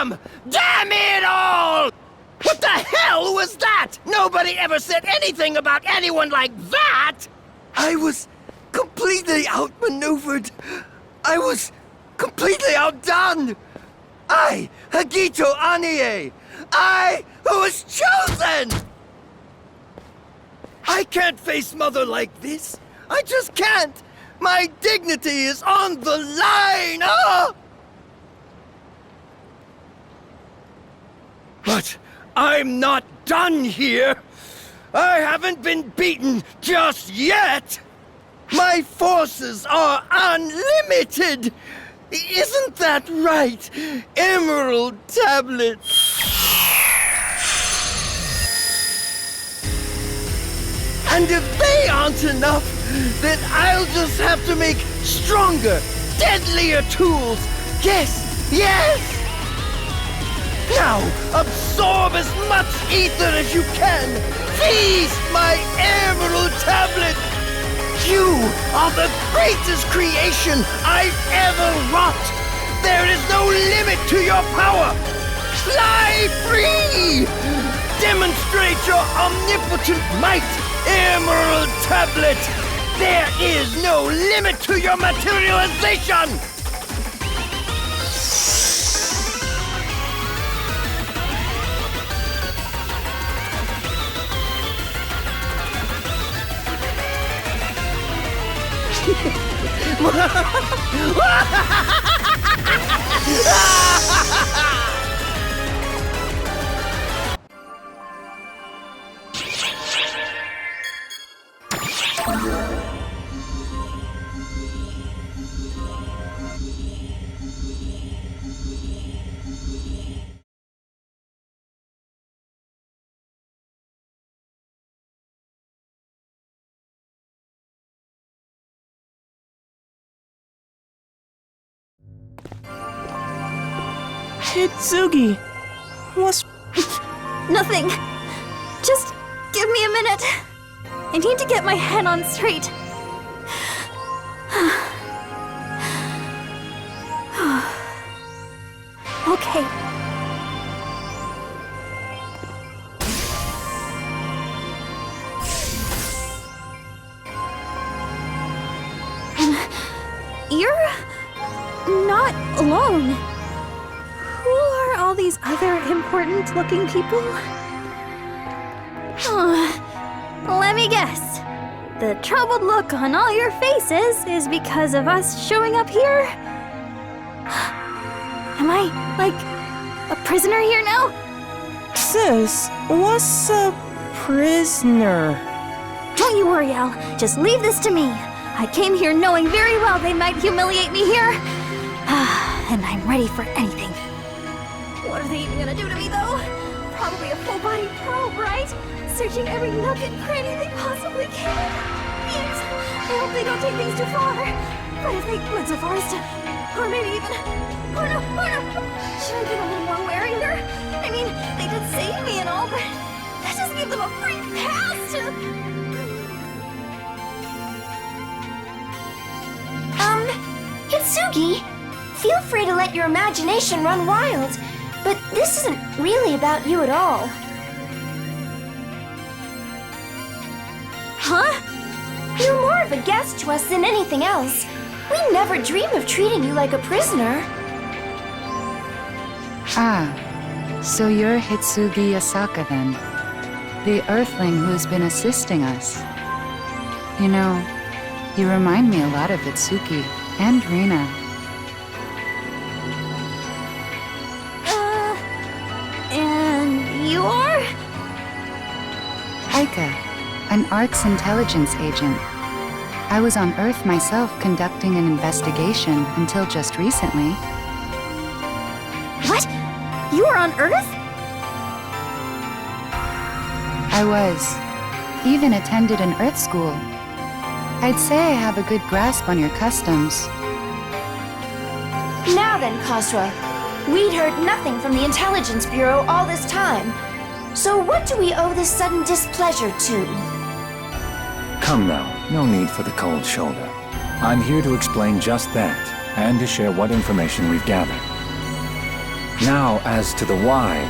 Damn! Damn it all! What the hell was that? Nobody ever said anything about anyone like that! I was completely outmaneuvered. I was completely outdone. I, Hagito Anie! I, who was chosen! I can't face Mother like this. I just can't. My dignity is on the line! But I'm not done here. I haven't been beaten just yet. My forces are unlimited. Isn't that right, Emerald Tablet? And if they aren't enough, then I'll just have to make stronger, deadlier tools. Yes! Now, absorb as much ether as you can. Feast my Emerald Tablet. You are the greatest creation I've ever wrought. There is no limit to your power. Fly free! Demonstrate your omnipotent might, Emerald Tablet. There is no limit to your materialization. Hitsugi, what's... Nothing. Just give me a minute. I need to get my head on straight. Okay. You're not alone. Who are all these other important-looking people? Let me guess. The troubled look on all your faces is because of us showing up here? Am I, like, a prisoner here now? Sis, what's a prisoner? Don't you worry, Al. Just leave this to me. I came here knowing very well they might humiliate me here. And I'm ready for anything. What are they even gonna do to me, though? Probably a full-body probe, right? Searching every nook and cranny they possibly can. Yes, I hope they don't take things too far. But if they went so far as to... Or maybe even... Oh no! Should I be a little more wary here? I mean, they did save me and all, but... That doesn't give them a free pass to... Hitsugi, feel free to let your imagination run wild, but this isn't really about you at all. Huh? You're more of a guest to us than anything else. We never dream of treating you like a prisoner. Ah, so you're Hitsugi Asaka then. The Earthling who's been assisting us. You know, you remind me a lot of Itsuki and Rina. And you are? Aika, an ARC's intelligence agent. I was on Earth myself conducting an investigation until just recently. What? You were on Earth? I was. Even attended an Earth school. I'd say I have a good grasp on your customs. Now then, Khosrow, we'd heard nothing from the Intelligence Bureau all this time. So what do we owe this sudden displeasure to? Come now, no need for the cold shoulder. I'm here to explain just that, and to share what information we've gathered. Now, as to the why,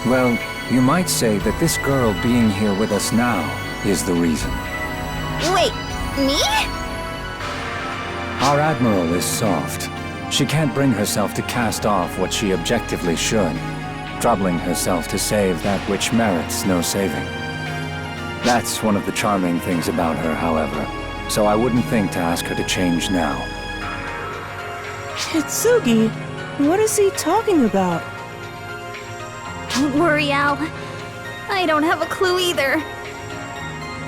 well, you might say that this girl being here with us now is the reason. Wait, me? Our Admiral is soft. She can't bring herself to cast off what she objectively should, troubling herself to save that which merits no saving. That's one of the charming things about her, however, so I wouldn't think to ask her to change now. Hitsugi, what is he talking about? Don't worry, Al. I don't have a clue either.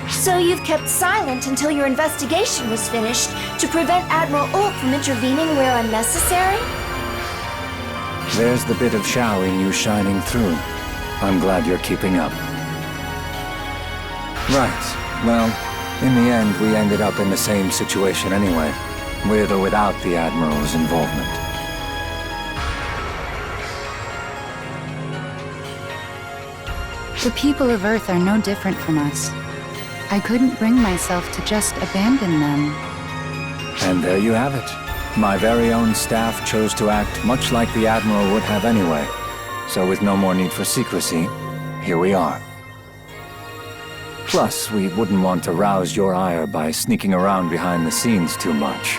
So you've kept silent until your investigation was finished to prevent Admiral Ulk from intervening where unnecessary? There's the bit of Shao in you shining through. I'm glad you're keeping up. Right. Well, in the end, we ended up in the same situation anyway, with or without the Admiral's involvement. The people of Earth are no different from us. I couldn't bring myself to just abandon them. And there you have it. My very own staff chose to act much like the Admiral would have anyway. So with no more need for secrecy, here we are. Plus, we wouldn't want to rouse your ire by sneaking around behind the scenes too much.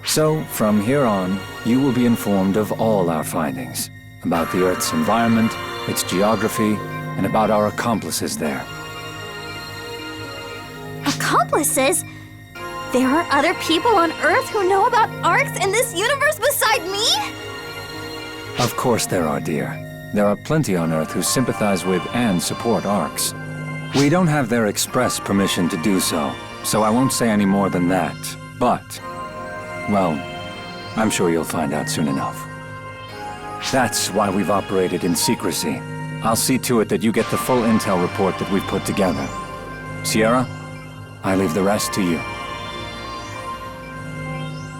So, from here on, you will be informed of all our findings, about the Earth's environment, its geography, and about our accomplices there. Accomplices? There are other people on Earth who know about arcs in this universe beside me? Of course there are, dear. There are plenty on Earth who sympathize with and support arcs. We don't have their express permission to do so, so I won't say any more than that. But, well, I'm sure you'll find out soon enough. That's why we've operated in secrecy. I'll see to it that you get the full intel report that we've put together. Sierra, I leave the rest to you.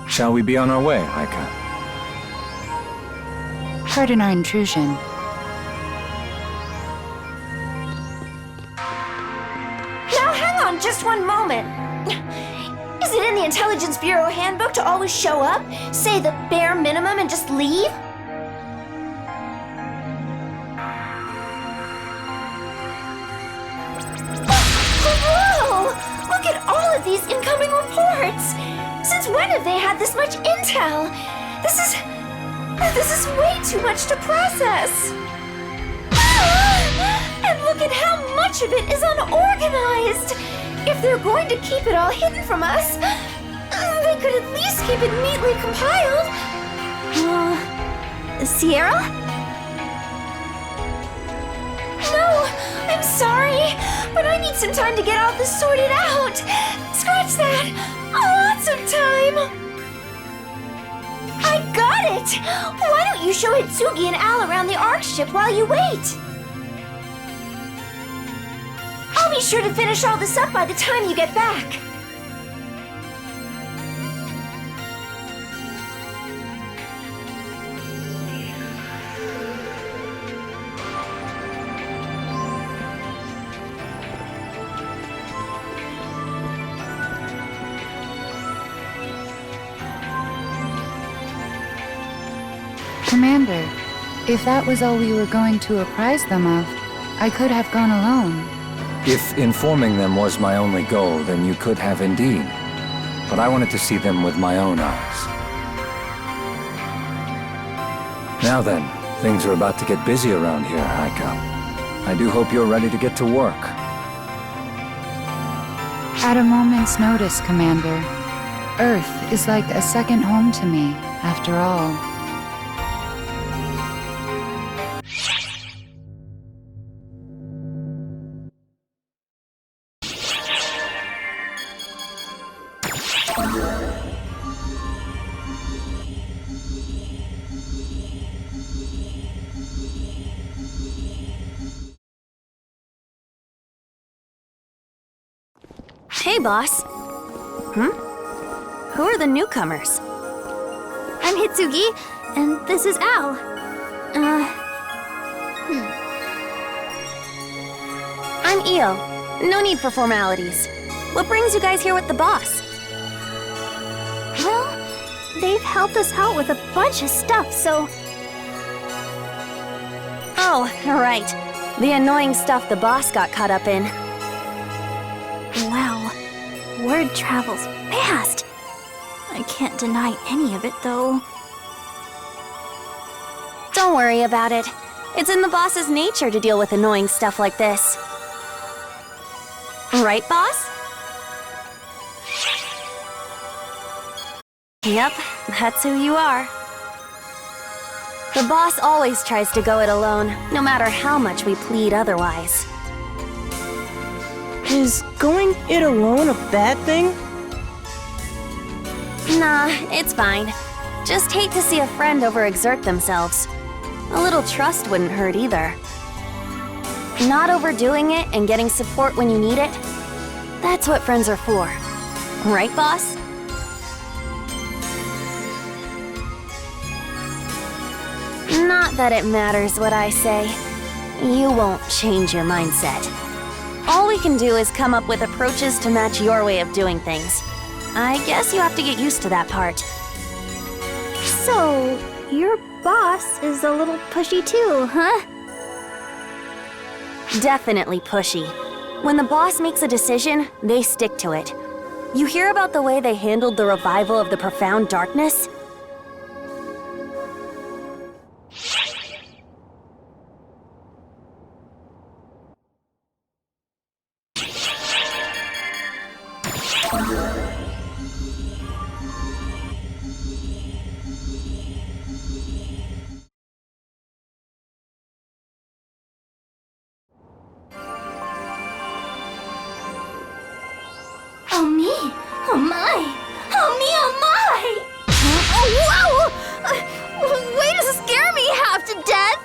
Shall we be on our way, Aika? Pardon our intrusion. Now hang on just one moment. Is it in the Intelligence Bureau handbook to always show up, say the bare minimum, and just leave? Whoa! Look at all of these incoming reports! Since when have they had this much intel? This is way too much to process! And look at how much of it is unorganized! If they're going to keep it all hidden from us, they could at least keep it neatly compiled. Sierra? No, I'm sorry, but I need some time to get all this sorted out. Scratch that. Lots of time. I got it! Why don't you show Hitsugi and Al around the Ark ship while you wait? I'll be sure to finish all this up by the time you get back. Commander, if that was all we were going to apprise them of, I could have gone alone. If informing them was my only goal, then you could have indeed. But I wanted to see them with my own eyes. Now then, things are about to get busy around here, Aika. I do hope you're ready to get to work. At a moment's notice, Commander. Earth is like a second home to me, after all. Hey, boss. Who are the newcomers? I'm Hitsugi, and this is Al. I'm Io. No need for formalities. What brings you guys here with the boss? Well, they've helped us out with a bunch of stuff, so... Oh, right. The annoying stuff the boss got caught up in. Wow. Word travels fast. I can't deny any of it, though. Don't worry about it. It's in the boss's nature to deal with annoying stuff like this. Right, boss? Yep, that's who you are. The boss always tries to go it alone, no matter how much we plead otherwise. Is going it alone a bad thing? Nah, it's fine. Just hate to see a friend overexert themselves. A little trust wouldn't hurt either. Not overdoing it and getting support when you need it, that's what friends are for. Right, boss? Not that it matters what I say. You won't change your mindset. All we can do is come up with approaches to match your way of doing things. I guess you have to get used to that part. So, your boss is a little pushy too, huh? Definitely pushy. When the boss makes a decision, they stick to it. You hear about the way they handled the revival of the Profound Darkness? Oh me! Oh my! Oh me! Oh my! Oh wow! Way to scare me half to death!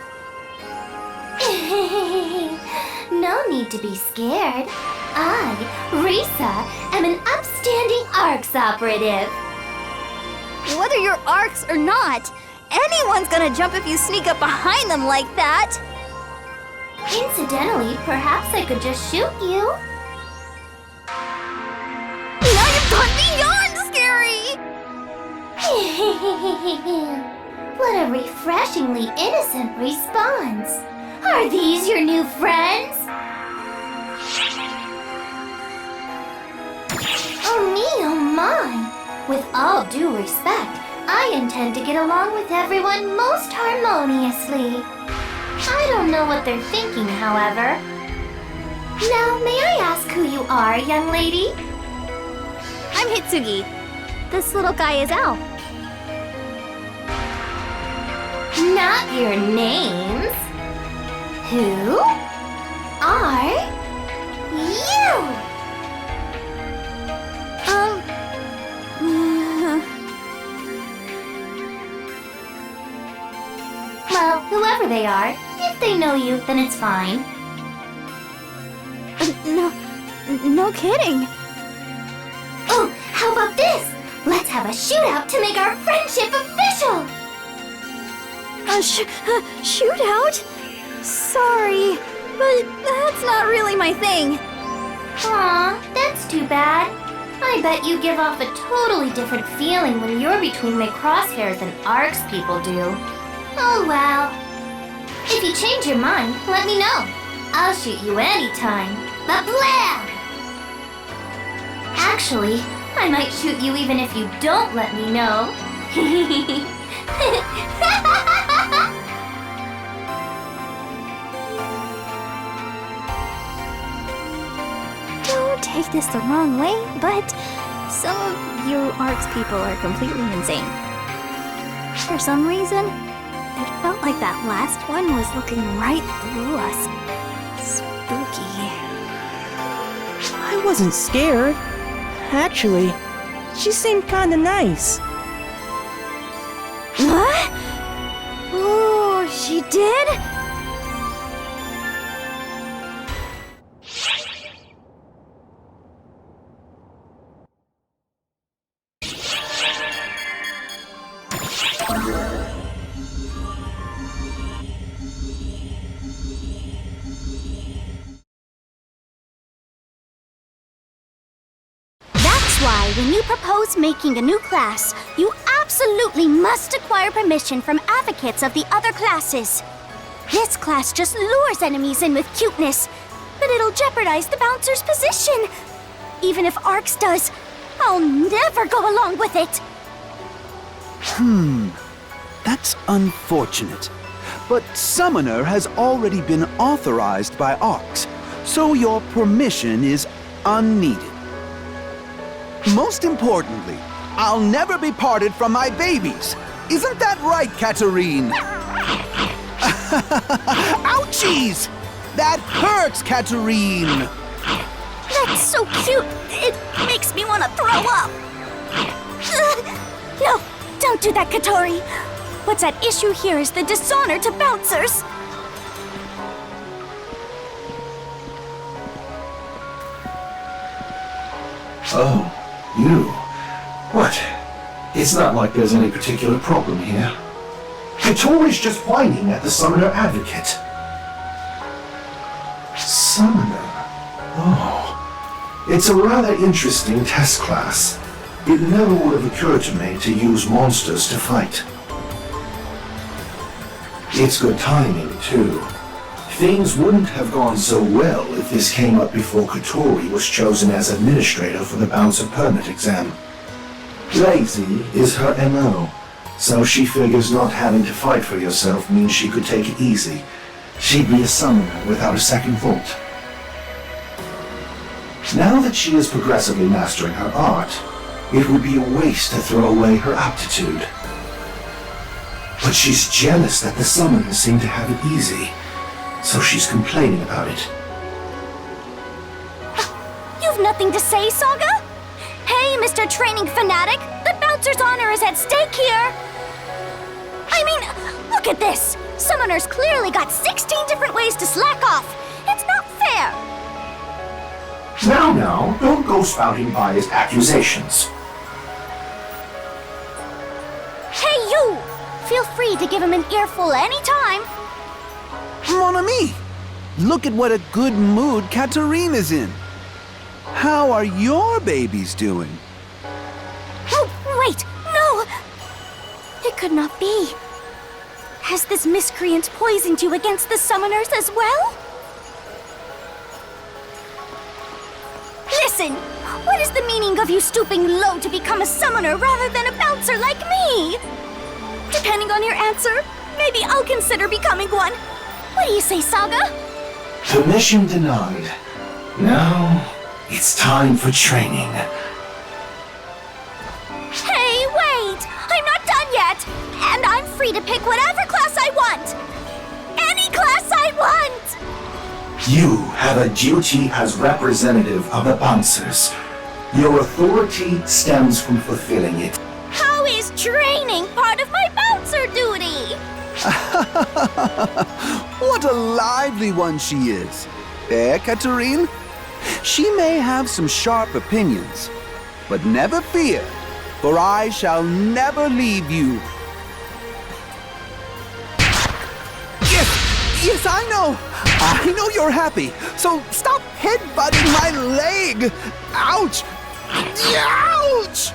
No need to be scared. I, Risa, am an upstanding ARCS operative. Whether you're ARCs or not, anyone's gonna jump if you sneak up behind them like that! Incidentally, perhaps I could just shoot you. Now you've gone beyond scary! What a refreshingly innocent response. Are these your new friends? Oh me, oh my. With all due respect, I intend to get along with everyone most harmoniously. I don't know what they're thinking, however. Now, may I ask who you are, young lady? I'm Hitsugi. This little guy is Al. Not your names. Who are you? Well, whoever they are, if they know you, then it's fine. No kidding. Oh, how about this? Let's have a shootout to make our friendship official! A shootout? Sorry, but that's not really my thing. Aw, that's too bad. I bet you give off a totally different feeling when you're between my crosshairs than ARCS people do. Oh well. If you change your mind, let me know. I'll shoot you anytime. Blah! Actually, I might shoot you even if you don't let me know. Don't take this the wrong way, but some of you ARCS people are completely insane. For some reason, it felt like that last one was looking right through us. Spooky. I wasn't scared. Actually, she seemed kinda nice. What? Oh, she did? That's why when you propose making a new class, you absolutely must acquire permission from advocates of the other classes. This class just lures enemies in with cuteness, but it'll jeopardize the bouncer's position. Even if Arx does, I'll never go along with it. That's unfortunate. But Summoner has already been authorized by Arx, so your permission is unneeded. Most importantly, I'll never be parted from my babies. Isn't that right, Katarine? Ouchies! That hurts, Katarine! That's so cute, it makes me want to throw up. No, don't do that, Katori. What's at issue here is the dishonor to bouncers. Oh, you. What? It's not like there's any particular problem here. Katori's just whining at the Summoner Advocate. Summoner? Oh. It's a rather interesting test class. It never would have occurred to me to use monsters to fight. It's good timing, too. Things wouldn't have gone so well if this came up before Katori was chosen as administrator for the Bouncer Permit exam. Lazy is her MO, so she figures not having to fight for yourself means she could take it easy. She'd be a summoner without a second thought. Now that she is progressively mastering her art, it would be a waste to throw away her aptitude. But she's jealous that the summoners seem to have it easy, so she's complaining about it. You've nothing to say, Saga? Hey, Mr. Training Fanatic, the bouncer's honor is at stake here. I mean, look at this. Summoners clearly got 16 different ways to slack off. It's not fair. Now, don't go spouting biased accusations. Hey, you! Feel free to give him an earful anytime. Mon ami! Look at what a good mood Katarine is in. How are your babies doing? Oh, wait, no! It could not be. Has this miscreant poisoned you against the summoners as well? Listen, what is the meaning of you stooping low to become a summoner rather than a bouncer like me? Depending on your answer, maybe I'll consider becoming one. What do you say, Saga? Permission denied. Now, it's time for training. Hey, wait! I'm not done yet! And I'm free to pick whatever class I want! Any class I want! You have a duty as representative of the Bouncers. Your authority stems from fulfilling it. How is training part of my bouncer duty? What a lively one she is. Eh, Katarine? She may have some sharp opinions, but never fear, for I shall never leave you. Yes, I know. I know you're happy, so stop headbutting my leg. Ouch! Ouch!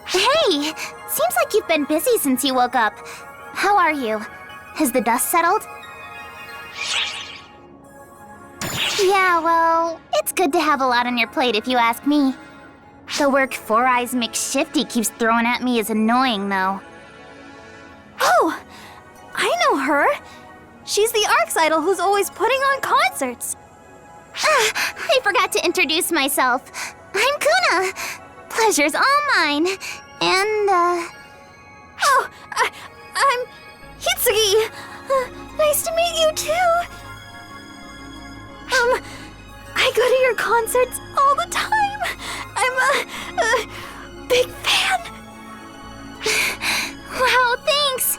Hey! Seems like you've been busy since you woke up. How are you? Has the dust settled? Yeah, well, it's good to have a lot on your plate if you ask me. The work Four Eyes McShifty keeps throwing at me is annoying, though. Oh! I know her! She's the Arx Idol who's always putting on concerts. I forgot to introduce myself. I'm Kuna. Pleasure's all mine. And, Oh, I'm Hitsugi. Nice to meet you, too. I go to your concerts all the time. I'm a big fan. Wow, thanks.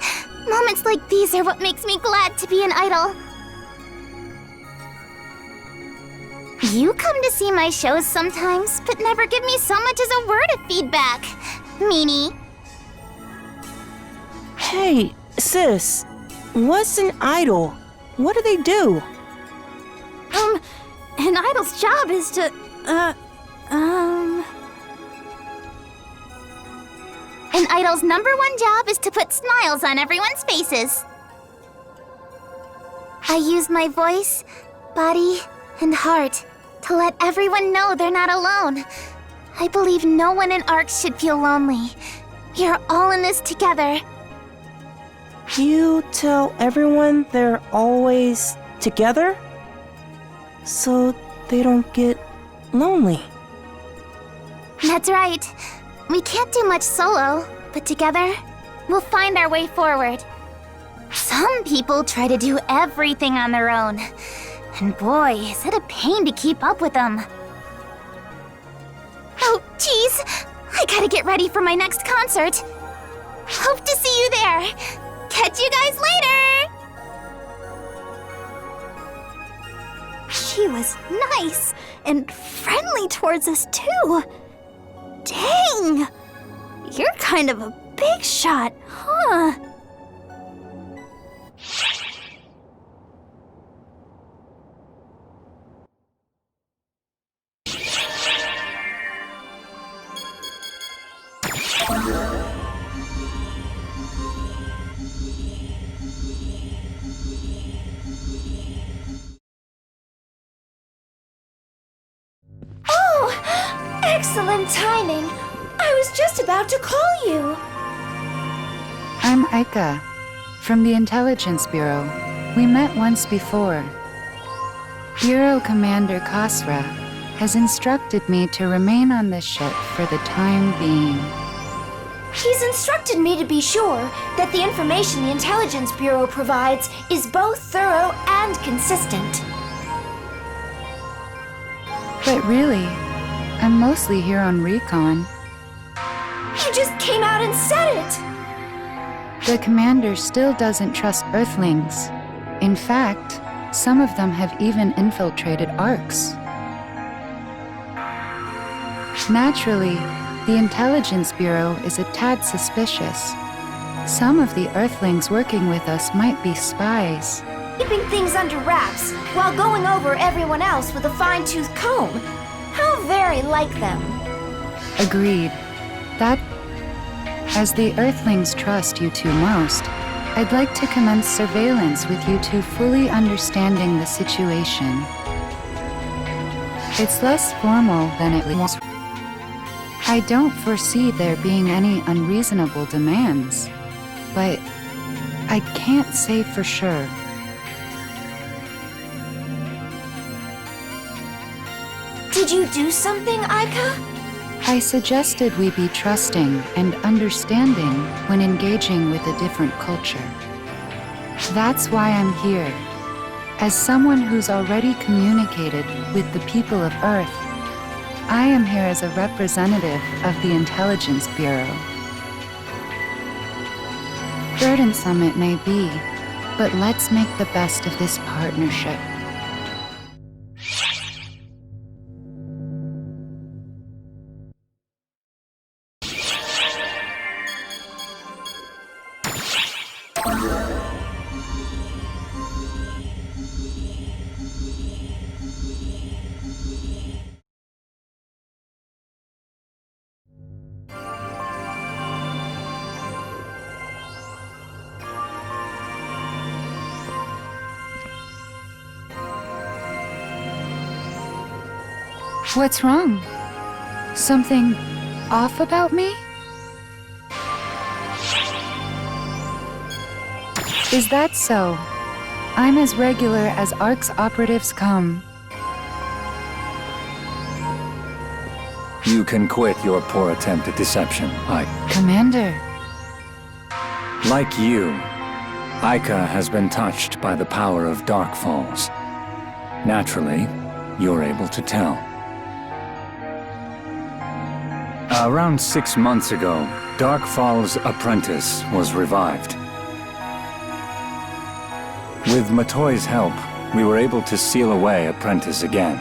Moments like these are what makes me glad to be an idol. You come to see my shows sometimes, but never give me so much as a word of feedback. Meanie. Hey, sis. What's an idol? What do they do? An idol's job is to, An idol's #1 job is to put smiles on everyone's faces. I use my voice, body, and heart to let everyone know they're not alone. I believe no one in ARCS should feel lonely. We're all in this together. You tell everyone they're always together? So they don't get lonely. That's right. We can't do much solo, but together, we'll find our way forward. Some people try to do everything on their own. And boy, is it a pain to keep up with them. Oh, geez. I gotta get ready for my next concert. Hope to see you there. Catch you guys later! She was nice and friendly towards us, too. Dang! You're kind of a big shot, huh? Oh, excellent timing. I was just about to call you. I'm Aika, from the Intelligence Bureau. We met once before. Bureau Commander Kasra has instructed me to remain on this ship for the time being. He's instructed me to be sure that the information the Intelligence Bureau provides is both thorough and consistent. But really, I'm mostly here on recon. You just came out and said it! The commander still doesn't trust Earthlings. In fact, some of them have even infiltrated ARCS. Naturally, the Intelligence Bureau is a tad suspicious. Some of the Earthlings working with us might be spies. Keeping things under wraps while going over everyone else with a fine-tooth comb. How very like them. Agreed. That, as the Earthlings trust you two most, I'd like to commence surveillance with you two fully understanding the situation. It's less formal than it was. I don't foresee there being any unreasonable demands, but I can't say for sure. Did you do something, Aika? I suggested we be trusting and understanding when engaging with a different culture. That's why I'm here. As someone who's already communicated with the people of Earth, I am here as a representative of the Intelligence Bureau. Burdensome it may be, but let's make the best of this partnership. What's wrong? Something off about me? Is that so? I'm as regular as ARCS operatives come. You can quit your poor attempt at deception, Commander. Like you, Aika has been touched by the power of Dark Falls. Naturally, you're able to tell. Around 6 months ago, Dark Fall's apprentice was revived. With Matoi's help, we were able to seal away Apprentice again.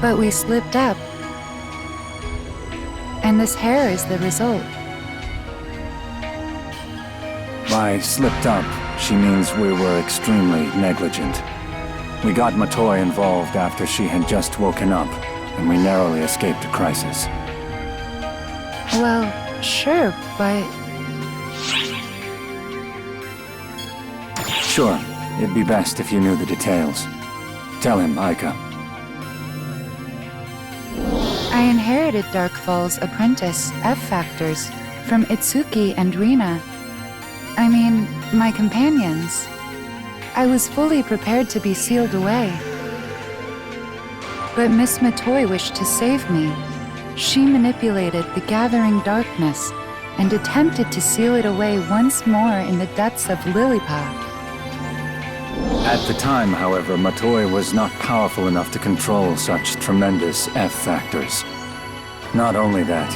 But we slipped up. And this hair is the result. By slipped up, she means we were extremely negligent. We got Matoi involved after she had just woken up, and we narrowly escaped a crisis. Well, sure, but... Sure, it'd be best if you knew the details. Tell him, Aika. I inherited Darkfall's apprentice F factors from Itsuki and Rina. I mean, my companions. I was fully prepared to be sealed away. But Miss Matoi wished to save me. She manipulated the gathering darkness and attempted to seal it away once more in the depths of Lilliput. At the time, however, Matoi was not powerful enough to control such tremendous F factors. Not only that,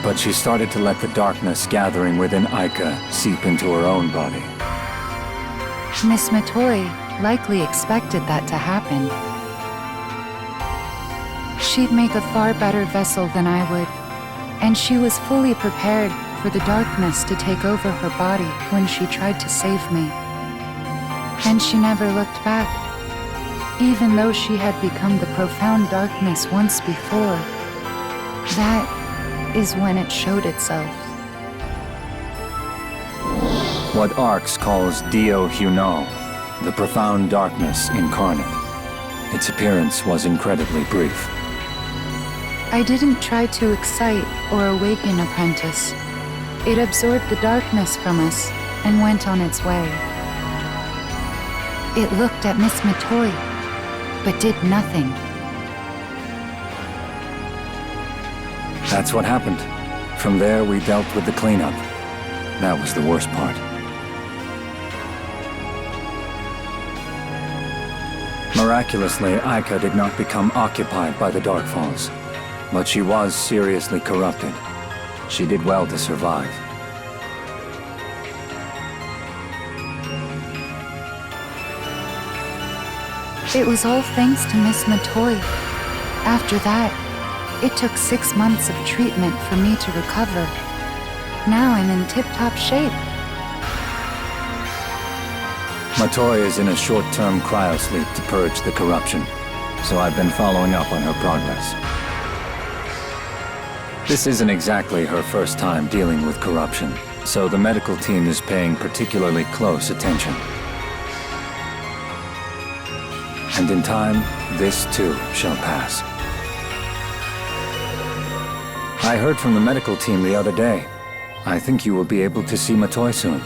but she started to let the darkness gathering within Aika seep into her own body. Miss Matoi likely expected that to happen. She'd make a far better vessel than I would, and she was fully prepared for the darkness to take over her body when she tried to save me. And she never looked back, even though she had become the profound darkness once before. That is when it showed itself. What Arx calls Dio Hunal, the profound darkness incarnate. Its appearance was incredibly brief. I didn't try to excite or awaken Apprentice. It absorbed the darkness from us and went on its way. It looked at Miss Matoi, but did nothing. That's what happened. From there, we dealt with the cleanup. That was the worst part. Miraculously, Aika did not become occupied by the Darkfalls, but she was seriously corrupted. She did well to survive. It was all thanks to Miss Matoi. After that, it took 6 months of treatment for me to recover. Now I'm in tip-top shape. Matoi is in a short-term cryosleep to purge the corruption, so I've been following up on her progress. This isn't exactly her first time dealing with corruption, so the medical team is paying particularly close attention. And in time, this too shall pass. I heard from the medical team the other day. I think you will be able to see Matoi soon.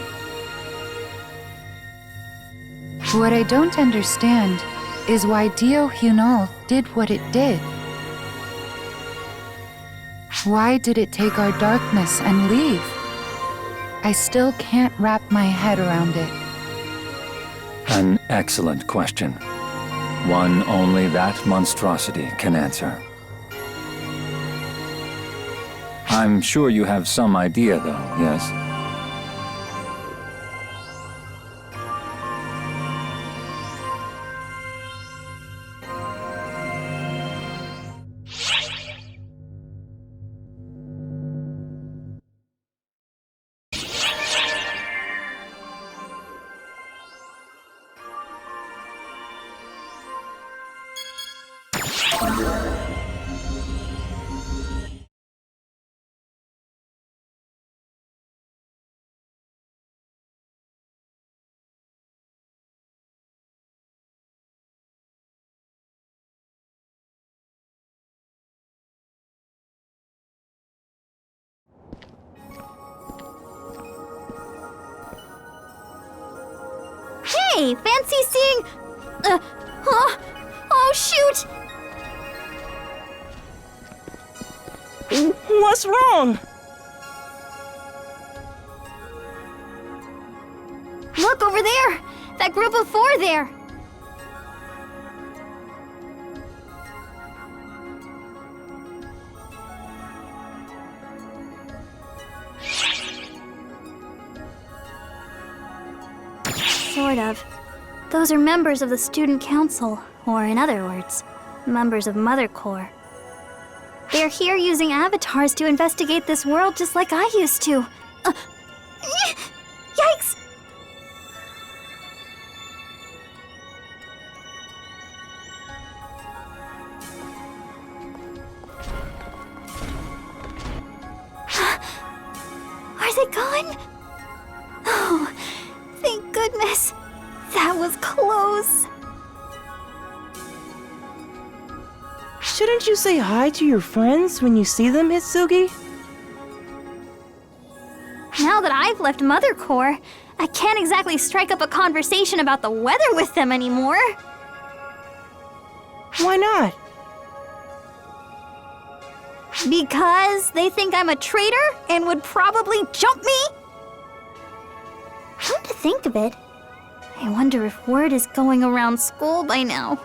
What I don't understand is why Dio Hunal did what it did. Why did it take our darkness and leave? I still can't wrap my head around it. An excellent question. One only that monstrosity can answer. I'm sure you have some idea, though, yes? Hey, fancy seeing... Oh, shoot! What's wrong? Look over there! That group of 4 there! Sort of. Those are members of the student council, or in other words, members of Mother Corps. They're here using avatars to investigate this world just like I used to. Yikes! Are they gone? Oh, thank goodness. That was close. Shouldn't you say hi to your friends when you see them, Hitsugi? Now that I've left Mother Corps, I can't exactly strike up a conversation about the weather with them anymore. Why not? Because they think I'm a traitor and would probably jump me? Come to think of it, I wonder if word is going around school by now.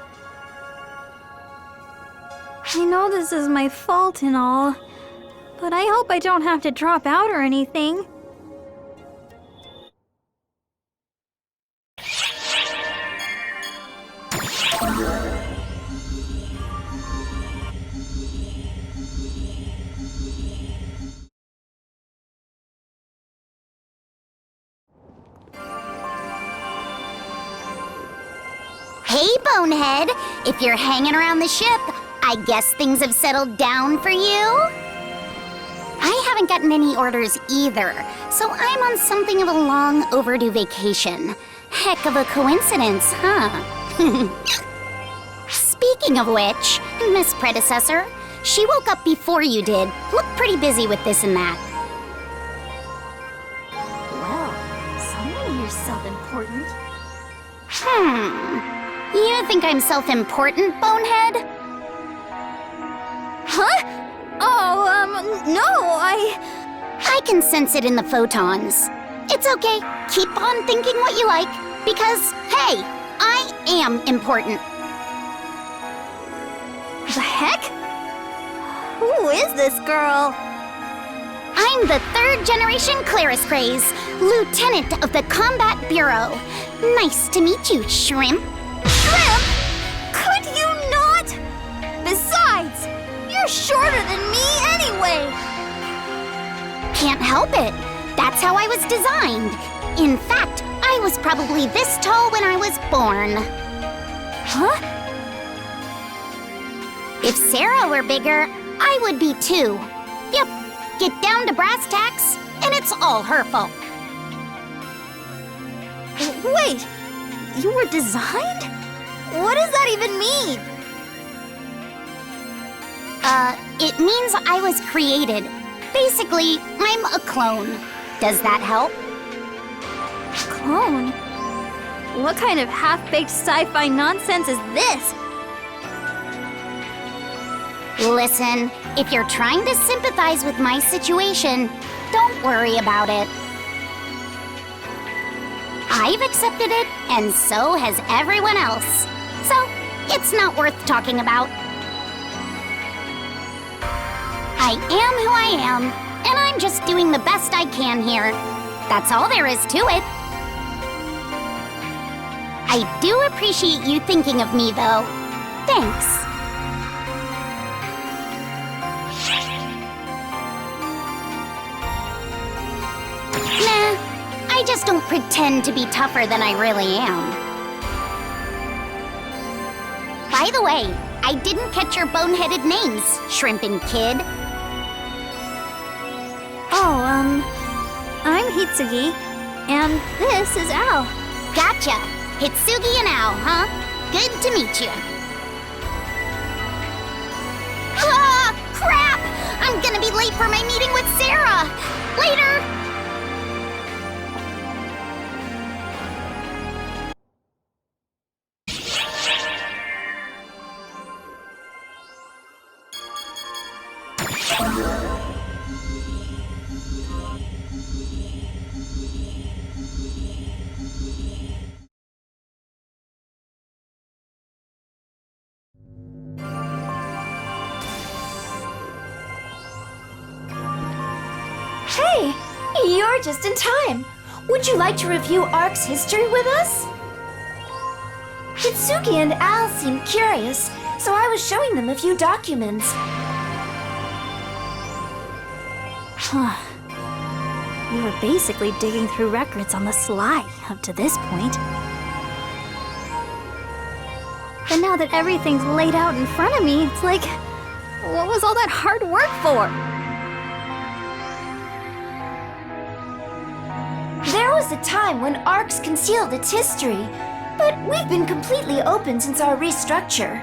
I know this is my fault and all, but I hope I don't have to drop out or anything. Hey, Bonehead! If you're hanging around the ship, I guess things have settled down for you? I haven't gotten any orders either, so I'm on something of a long overdue vacation. Heck of a coincidence, huh? Speaking of which, Miss Predecessor, she woke up before you did. Looked pretty busy with this and that. Well, someone here's self-important. You think I'm self-important, Bonehead? Huh? Oh, no, I can sense it in the photons. It's okay. Keep on thinking what you like, because, hey, I am important. The heck? Who is this girl? I'm the third-generation Claris Craze, Lieutenant of the Combat Bureau. Nice to meet you, Shrimp. Shrimp? Could you not? Besides, you're shorter than me anyway. Can't help it. That's how I was designed. In fact, I was probably this tall when I was born. Huh? If Sarah were bigger, I would be too. Yep, get down to brass tacks, and it's all her fault. Wait, you were designed? What does that even mean? It means I was created. Basically, I'm a clone. Does that help? Clone? What kind of half-baked sci-fi nonsense is this? Listen, if you're trying to sympathize with my situation, don't worry about it. I've accepted it, and so has everyone else. So, it's not worth talking about. I am who I am, and I'm just doing the best I can here. That's all there is to it. I do appreciate you thinking of me, though. Thanks. Nah, I just don't pretend to be tougher than I really am. By the way, I didn't catch your boneheaded names, Shrimpin' Kid. Oh, I'm Hitsugi, and this is Al. Gotcha. Hitsugi and Al, huh? Good to meet you. Ah, crap! I'm gonna be late for my meeting with Sarah. Later! Hey, you're just in time. would you like to review Ark's history with us? Hitsuki and Al seemed curious, so I was showing them a few documents. We were basically digging through records on the sly up to this point. But now that everything's laid out in front of me, it's like, what was all that hard work for? There was a time when Ark's concealed its history, but we've been completely open since our restructure.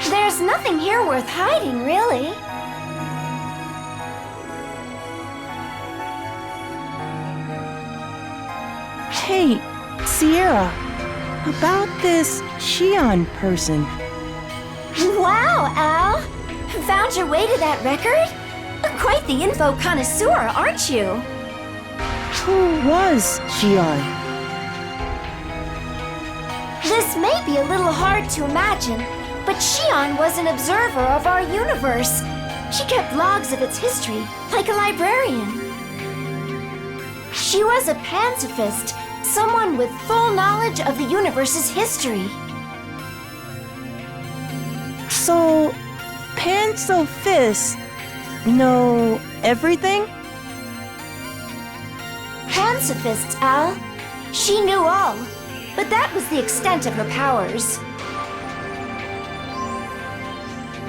There's nothing here worth hiding, really. Hey, Sierra, about this Shion person. Wow, Al! Found your way to that record? Quite the info connoisseur, aren't you? Who was Shion? This may be a little hard to imagine, but Shion was an observer of our universe. She kept logs of its history, like a librarian. She was a pacifist, someone with full knowledge of the universe's history. So, Pacifist know everything? Pacifists, Al. She knew all, but that was the extent of her powers.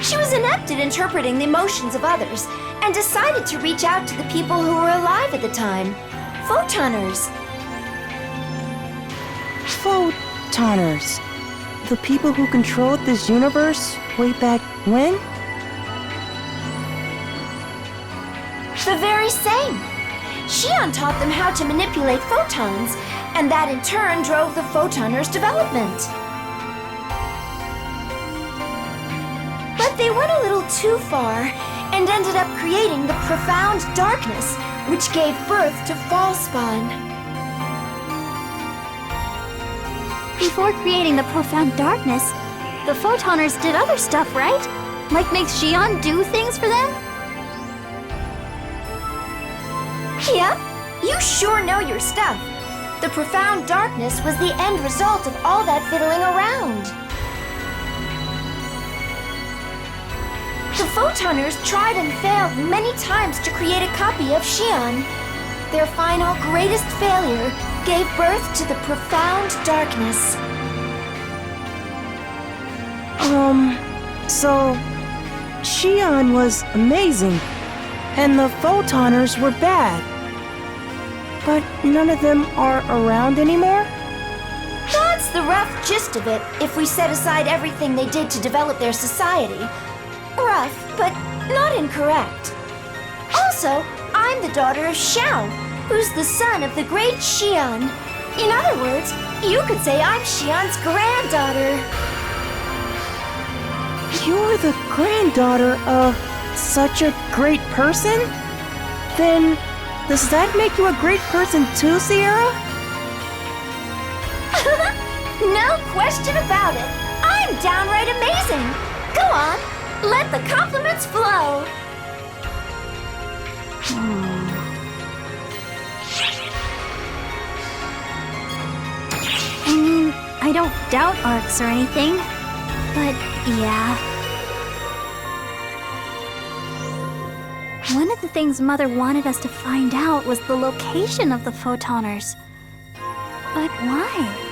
She was inept at interpreting the emotions of others and decided to reach out to the people who were alive at the time, Photoners. Photoners. The people who controlled this universe way back when? The very same. Shion taught them how to manipulate photons, and that in turn drove the Photoners' development. But they went a little too far and ended up creating the profound darkness, which gave birth to Falspawn. Before creating the profound darkness, the Photoners did other stuff, right? Like make Shion do things for them? Yep, you sure know your stuff. The profound darkness was the end result of all that fiddling around. The Photoners tried and failed many times to create a copy of Shion. Their final greatest failure gave birth to the profound darkness. So Shion was amazing, and the Photoners were bad. But none of them are around anymore? That's the rough gist of it, if we set aside everything they did to develop their society. Rough, but not incorrect. Also, I'm the daughter of Xiao, who's the son of the great Shion. In other words, you could say I'm Shion's granddaughter. You're the granddaughter of such a great person? Then, does that make you a great person too, Sierra? No question about it. I'm downright amazing. Go on, let the compliments flow. I mean, I don't doubt arcs or anything, but yeah. One of the things Mother wanted us to find out was the location of the Photoners. But why?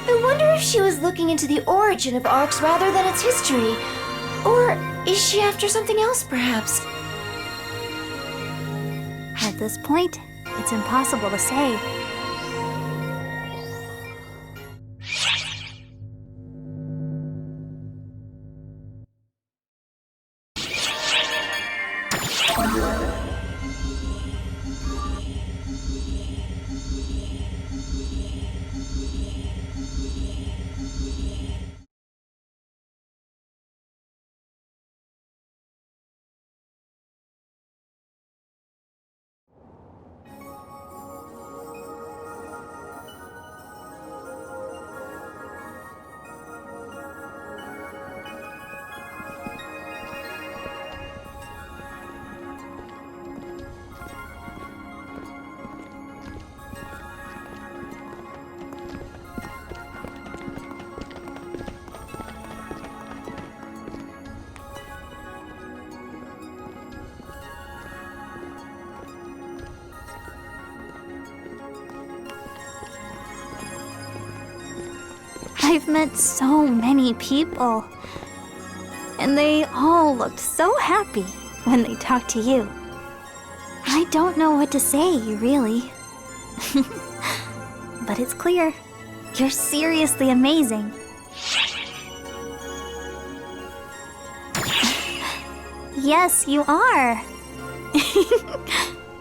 I wonder if she was looking into the origin of arcs rather than its history. Or is she after something else, perhaps? At this point, it's impossible to say. I've met so many people. And they all looked so happy when they talked to you. I don't know what to say, really. But it's clear. You're seriously amazing. Yes, you are.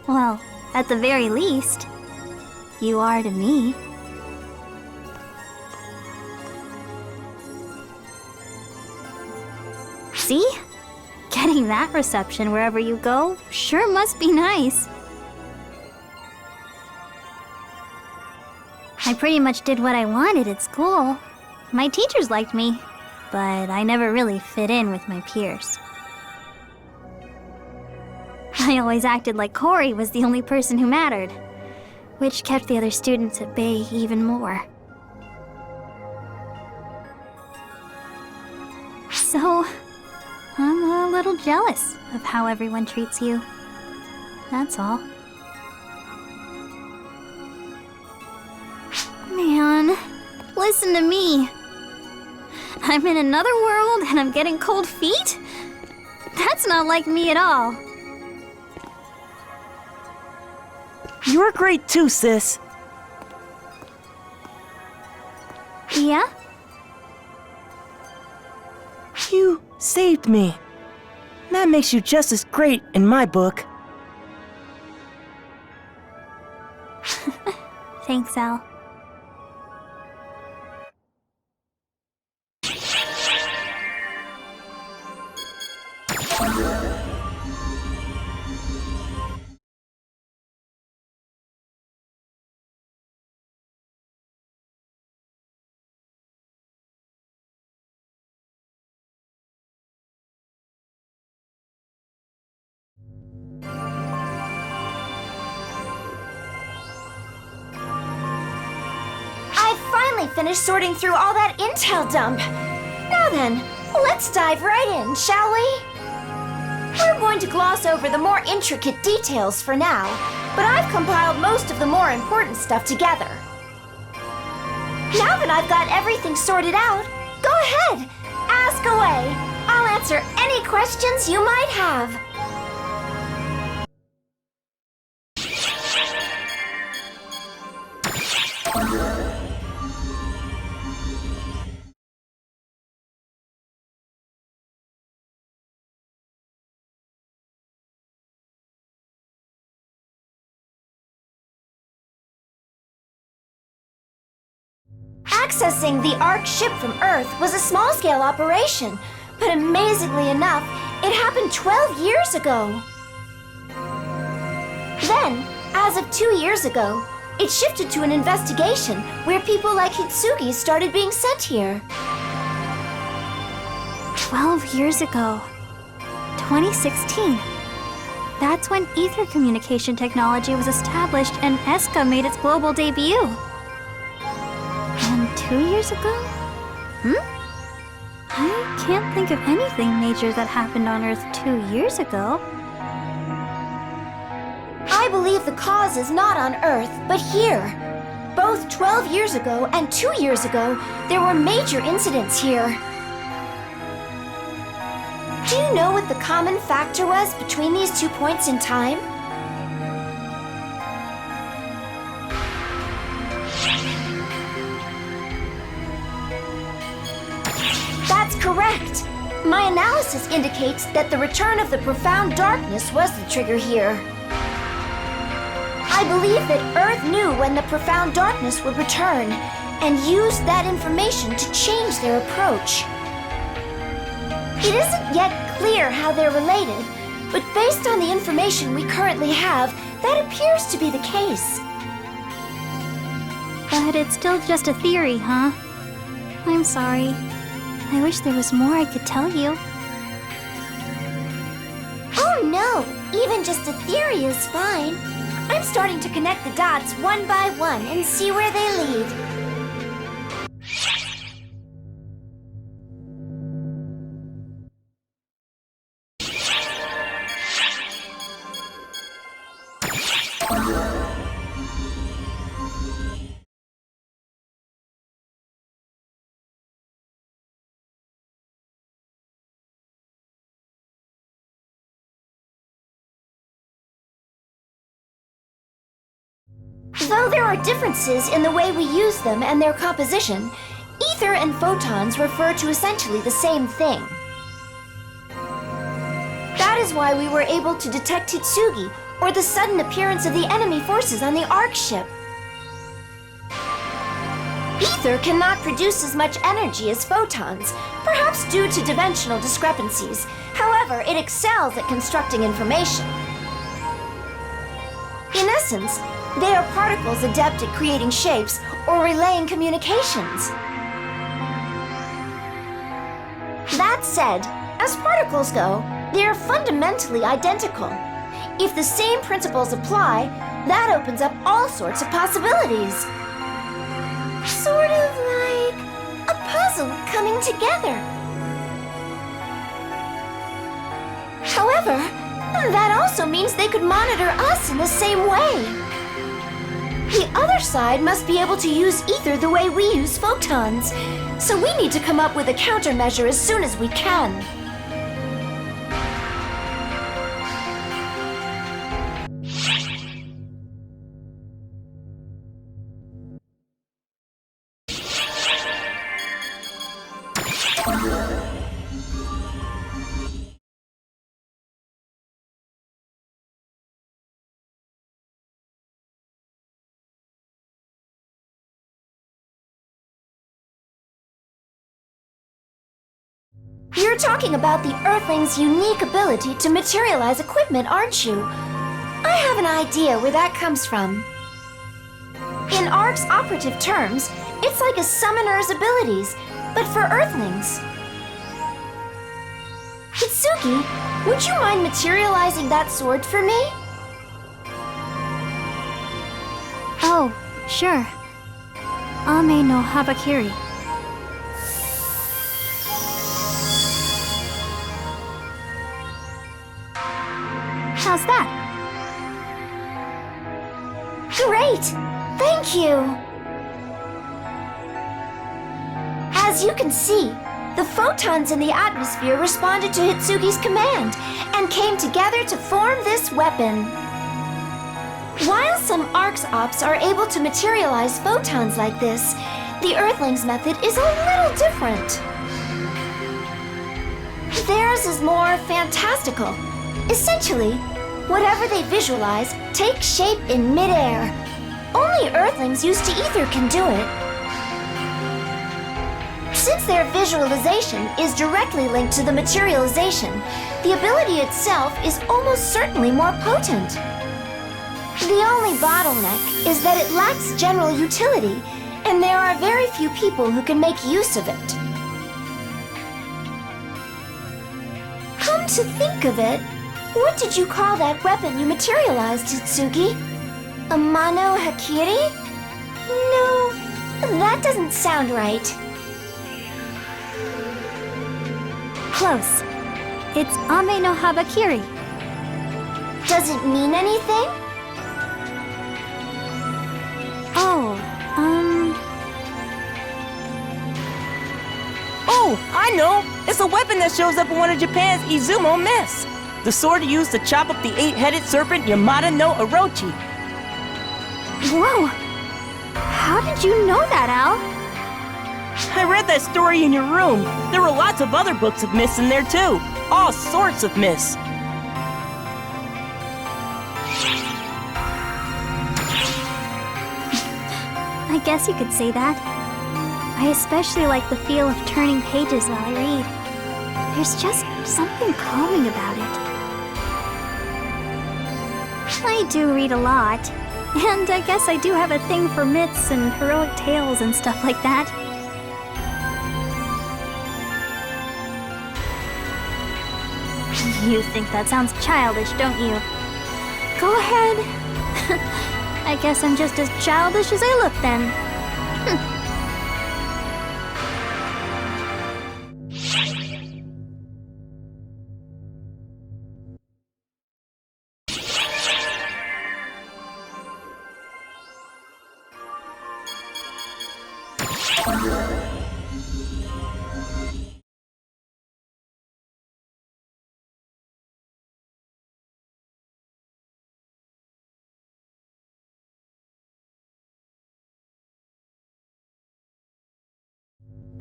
Well, at the very least, you are to me. See? Getting that reception wherever you go sure must be nice. I pretty much did what I wanted at school. My teachers liked me, but I never really fit in with my peers. I always acted like Corey was the only person who mattered, which kept the other students at bay even more. So, I'm a little jealous of how everyone treats you. That's all. Man, listen to me. I'm in another world and I'm getting cold feet? That's not like me at all. You're great too, sis. Yeah? You saved me. That makes you just as great in my book. Thanks, Al. Finished sorting through all that intel dump. Now then, let's dive right in, shall we? We're going to gloss over the more intricate details for now, but I've compiled most of the more important stuff together. Now that I've got everything sorted out, go ahead, ask away. I'll answer any questions you might have. Accessing the Ark ship from Earth was a small-scale operation, but amazingly enough, it happened 12 years ago. Then, as of 2 years ago, it shifted to an investigation where people like Hitsugi started being sent here. 12 years ago. 2016. That's when ether communication technology was established and ESCA made its global debut. And 2 years ago? I can't think of anything major that happened on Earth 2 years ago. I believe the cause is not on Earth, but here. Both 12 years ago and 2 years ago, there were major incidents here. Do you know what the common factor was between these 2 points in time? That's correct. My analysis indicates that the return of the profound darkness was the trigger here. I believe that Earth knew when the profound darkness would return and used that information to change their approach. It isn't yet clear how they're related, but based on the information we currently have, that appears to be the case. But it's still just a theory, huh? I'm sorry. I wish there was more I could tell you. Oh no! Even just a theory is fine. I'm starting to connect the dots one by one and see where they lead. Though there are differences in the way we use them and their composition, ether and photons refer to essentially the same thing. That is why we were able to detect Hitsugi, or the sudden appearance of the enemy forces on the Ark ship. Ether cannot produce as much energy as photons, perhaps due to dimensional discrepancies. However, it excels at constructing information. In essence, they are particles adept at creating shapes or relaying communications. That said, as particles go, they are fundamentally identical. If the same principles apply, that opens up all sorts of possibilities. Sort of like a puzzle coming together. However, that also means they could monitor us in the same way. The other side must be able to use ether the way we use photons, so we need to come up with a countermeasure as soon as we can. You're talking about the Earthling's unique ability to materialize equipment, aren't you? I have an idea where that comes from. In Ark's operative terms, it's like a summoner's abilities, but for Earthlings. Hitsugi, would you mind materializing that sword for me? Oh, sure. Ame no Habakiri. How's that? Great! Thank you! As you can see, the photons in the atmosphere responded to Hitsugi's command and came together to form this weapon. While some Ark's ops are able to materialize photons like this, the Earthling's method is a little different. Theirs is more fantastical. Essentially, whatever they visualize takes shape in midair. Only Earthlings used to ether can do it. Since their visualization is directly linked to the materialization, the ability itself is almost certainly more potent. The only bottleneck is that it lacks general utility, and there are very few people who can make use of it. Come to think of it, what did you call that weapon you materialized, Hitsugi? A Mano Hakiri? No, that doesn't sound right. Close. It's Ame no Habakiri. Does it mean anything? Oh, Oh, I know! It's a weapon that shows up in one of Japan's Izumo myths. The sword used to chop up the eight-headed serpent Yamada no Orochi. Whoa! How did you know that, Al? I read that story in your room. There were lots of other books of myths in there too. All sorts of myths. I guess you could say that. I especially like the feel of turning pages while I read. There's just something calming about it. I do read a lot, and I guess I do have a thing for myths and heroic tales and stuff like that. You think that sounds childish, don't you? Go ahead. I guess I'm just as childish as I look then.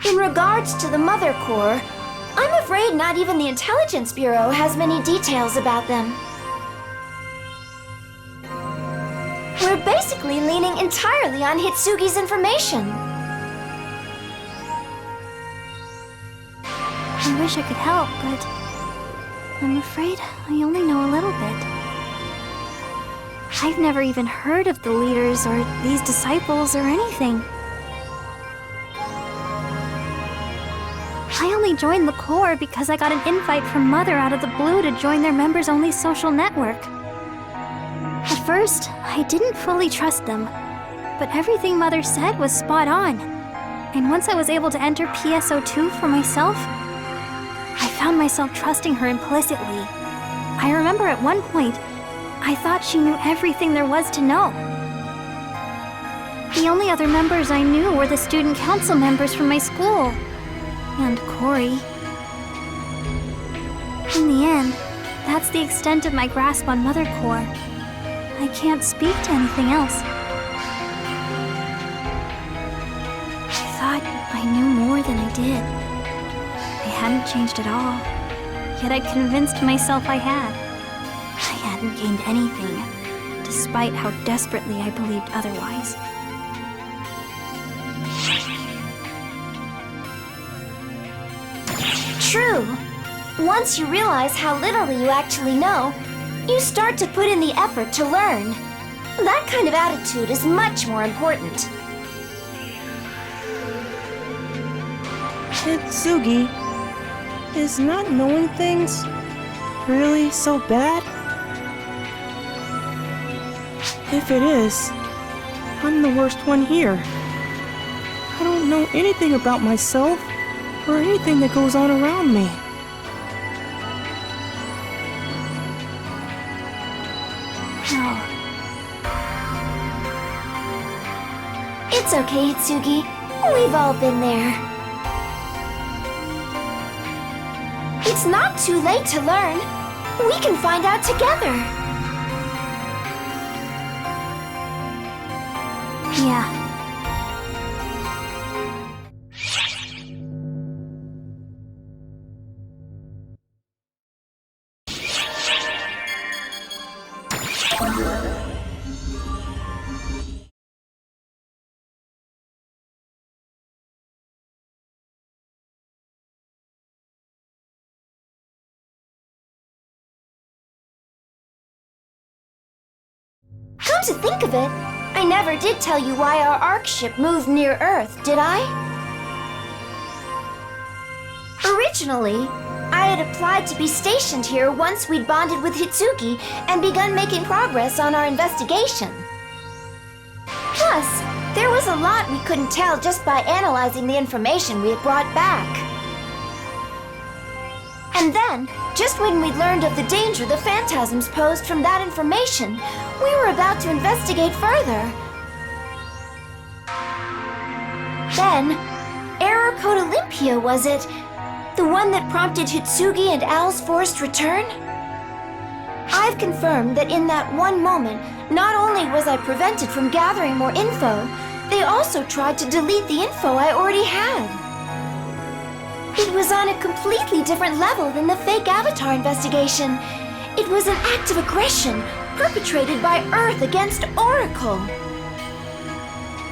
In regards to the Mother Corps, I'm afraid not even the Intelligence Bureau has many details about them. We're basically leaning entirely on Hitsugi's information. I wish I could help, but I'm afraid I only know a little bit. I've never even heard of the leaders or these disciples or anything. I only joined the Corps because I got an invite from Mother out of the blue to join their members-only social network. At first, I didn't fully trust them, but everything Mother said was spot on. And once I was able to enter PSO2 for myself, I found myself trusting her implicitly. I remember at one point, I thought she knew everything there was to know. The only other members I knew were the student council members from my school. And Corey. In the end, that's the extent of my grasp on Mother Corps. I can't speak to anything else. I thought I knew more than I did. I hadn't changed at all, yet I convinced myself I had. I hadn't gained anything, despite how desperately I believed otherwise. True. Once you realize how little you actually know, you start to put in the effort to learn. That kind of attitude is much more important. Hitsugi, is not knowing things really so bad? If it is, I'm the worst one here. I don't know anything about myself or anything that goes on around me. No. It's okay, Hitsugi. We've all been there. It's not too late to learn. We can find out together. Yeah. Come to think of it, I never did tell you why our Ark ship moved near Earth, did I? Originally, I had applied to be stationed here once we'd bonded with Hitsugi and begun making progress on our investigation. Plus, there was a lot we couldn't tell just by analyzing the information we had brought back. And then, just when we'd learned of the danger the phantasms posed from that information, we were about to investigate further. Then, Error Code Olympia, was it? The one that prompted Hitsugi and Al's forced return? I've confirmed that in that one moment, not only was I prevented from gathering more info, they also tried to delete the info I already had. It was on a completely different level than the fake avatar investigation. It was an act of aggression perpetrated by Earth against Oracle.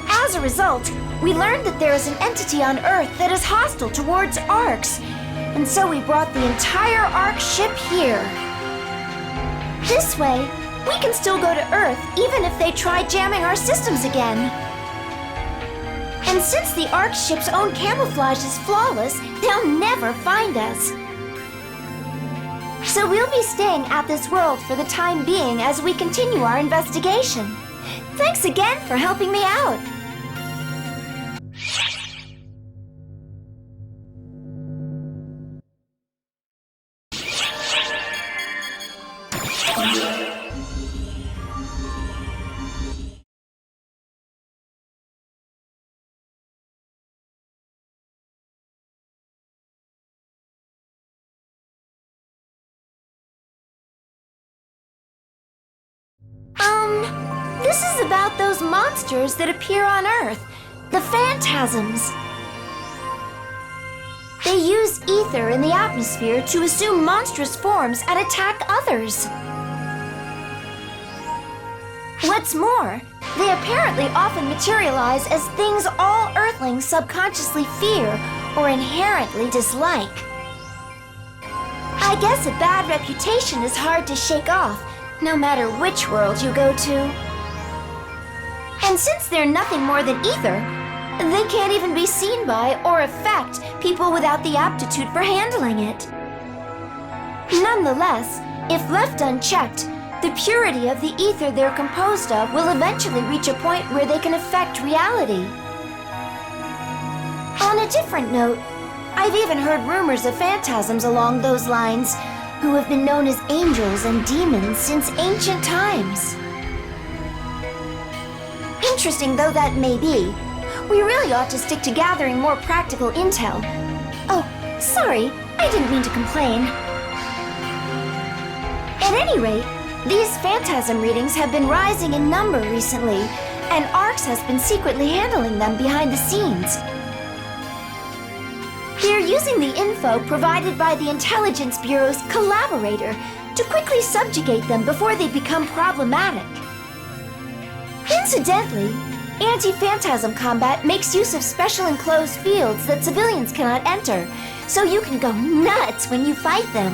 As a result, we learned that there is an entity on Earth that is hostile towards Arks, and so we brought the entire Ark ship here. This way, we can still go to Earth even if they try jamming our systems again. And since the Ark ship's own camouflage is flawless, they'll never find us. So we'll be staying at this world for the time being as we continue our investigation. Thanks again for helping me out. This is about those monsters that appear on Earth, the phantasms. They use ether in the atmosphere to assume monstrous forms and attack others. What's more, they apparently often materialize as things all Earthlings subconsciously fear or inherently dislike. I guess a bad reputation is hard to shake off, no matter which world you go to. And since they're nothing more than ether, they can't even be seen by or affect people without the aptitude for handling it. Nonetheless, if left unchecked, the purity of the ether they're composed of will eventually reach a point where they can affect reality. On a different note, I've even heard rumors of phantasms along those lines, who have been known as angels and demons since ancient times. Interesting though that may be, we really ought to stick to gathering more practical intel. Oh, sorry, I didn't mean to complain. At any rate, these phantasm readings have been rising in number recently, and ARX has been secretly handling them behind the scenes. They're using the info provided by the Intelligence Bureau's collaborator to quickly subjugate them before they become problematic. Incidentally, anti-phantasm combat makes use of special enclosed fields that civilians cannot enter, so you can go nuts when you fight them.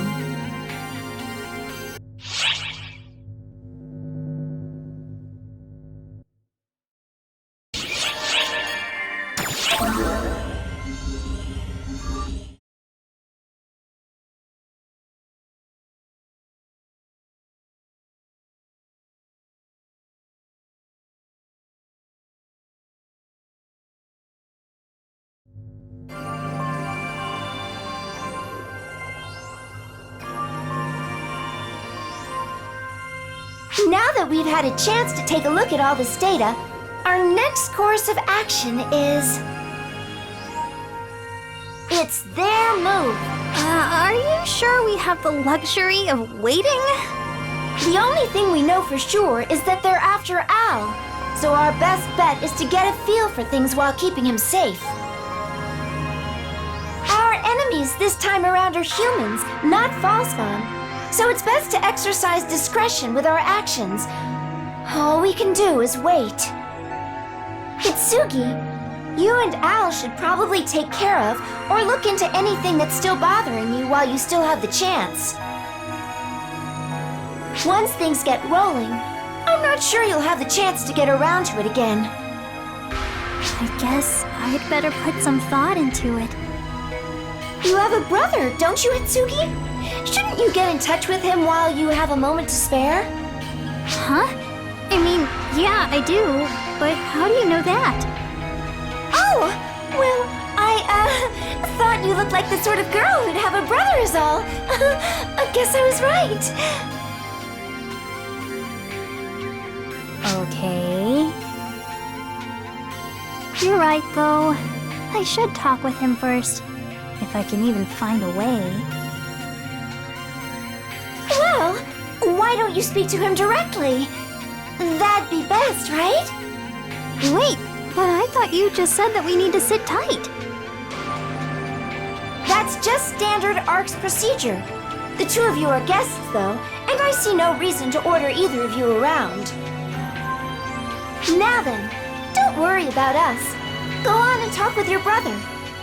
Now that we've had a chance to take a look at all this data, our next course of action is... It's their move. Are you sure we have the luxury of waiting? The only thing we know for sure is that they're after Al, so our best bet is to get a feel for things while keeping him safe. Our enemies this time around are humans, not Falspawn. So it's best to exercise discretion with our actions. All we can do is wait. Hitsugi, you and Al should probably take care of or look into anything that's still bothering you while you still have the chance. Once things get rolling, I'm not sure you'll have the chance to get around to it again. I guess I'd better put some thought into it. You have a brother, don't you, Hitsugi? Shouldn't you get in touch with him while you have a moment to spare? Huh? I mean, yeah, I do. But how do you know that? Oh! Well, I thought you looked like the sort of girl who'd have a brother is all. I guess I was right. Okay. You're right, though. I should talk with him first. If I can even find a way. Well, why don't you speak to him directly? That'd be best, right? Wait, but I thought you just said that we need to sit tight. That's just standard ARX procedure. The two of you are guests, though, and I see no reason to order either of you around. Now then, don't worry about us. Go on and talk with your brother.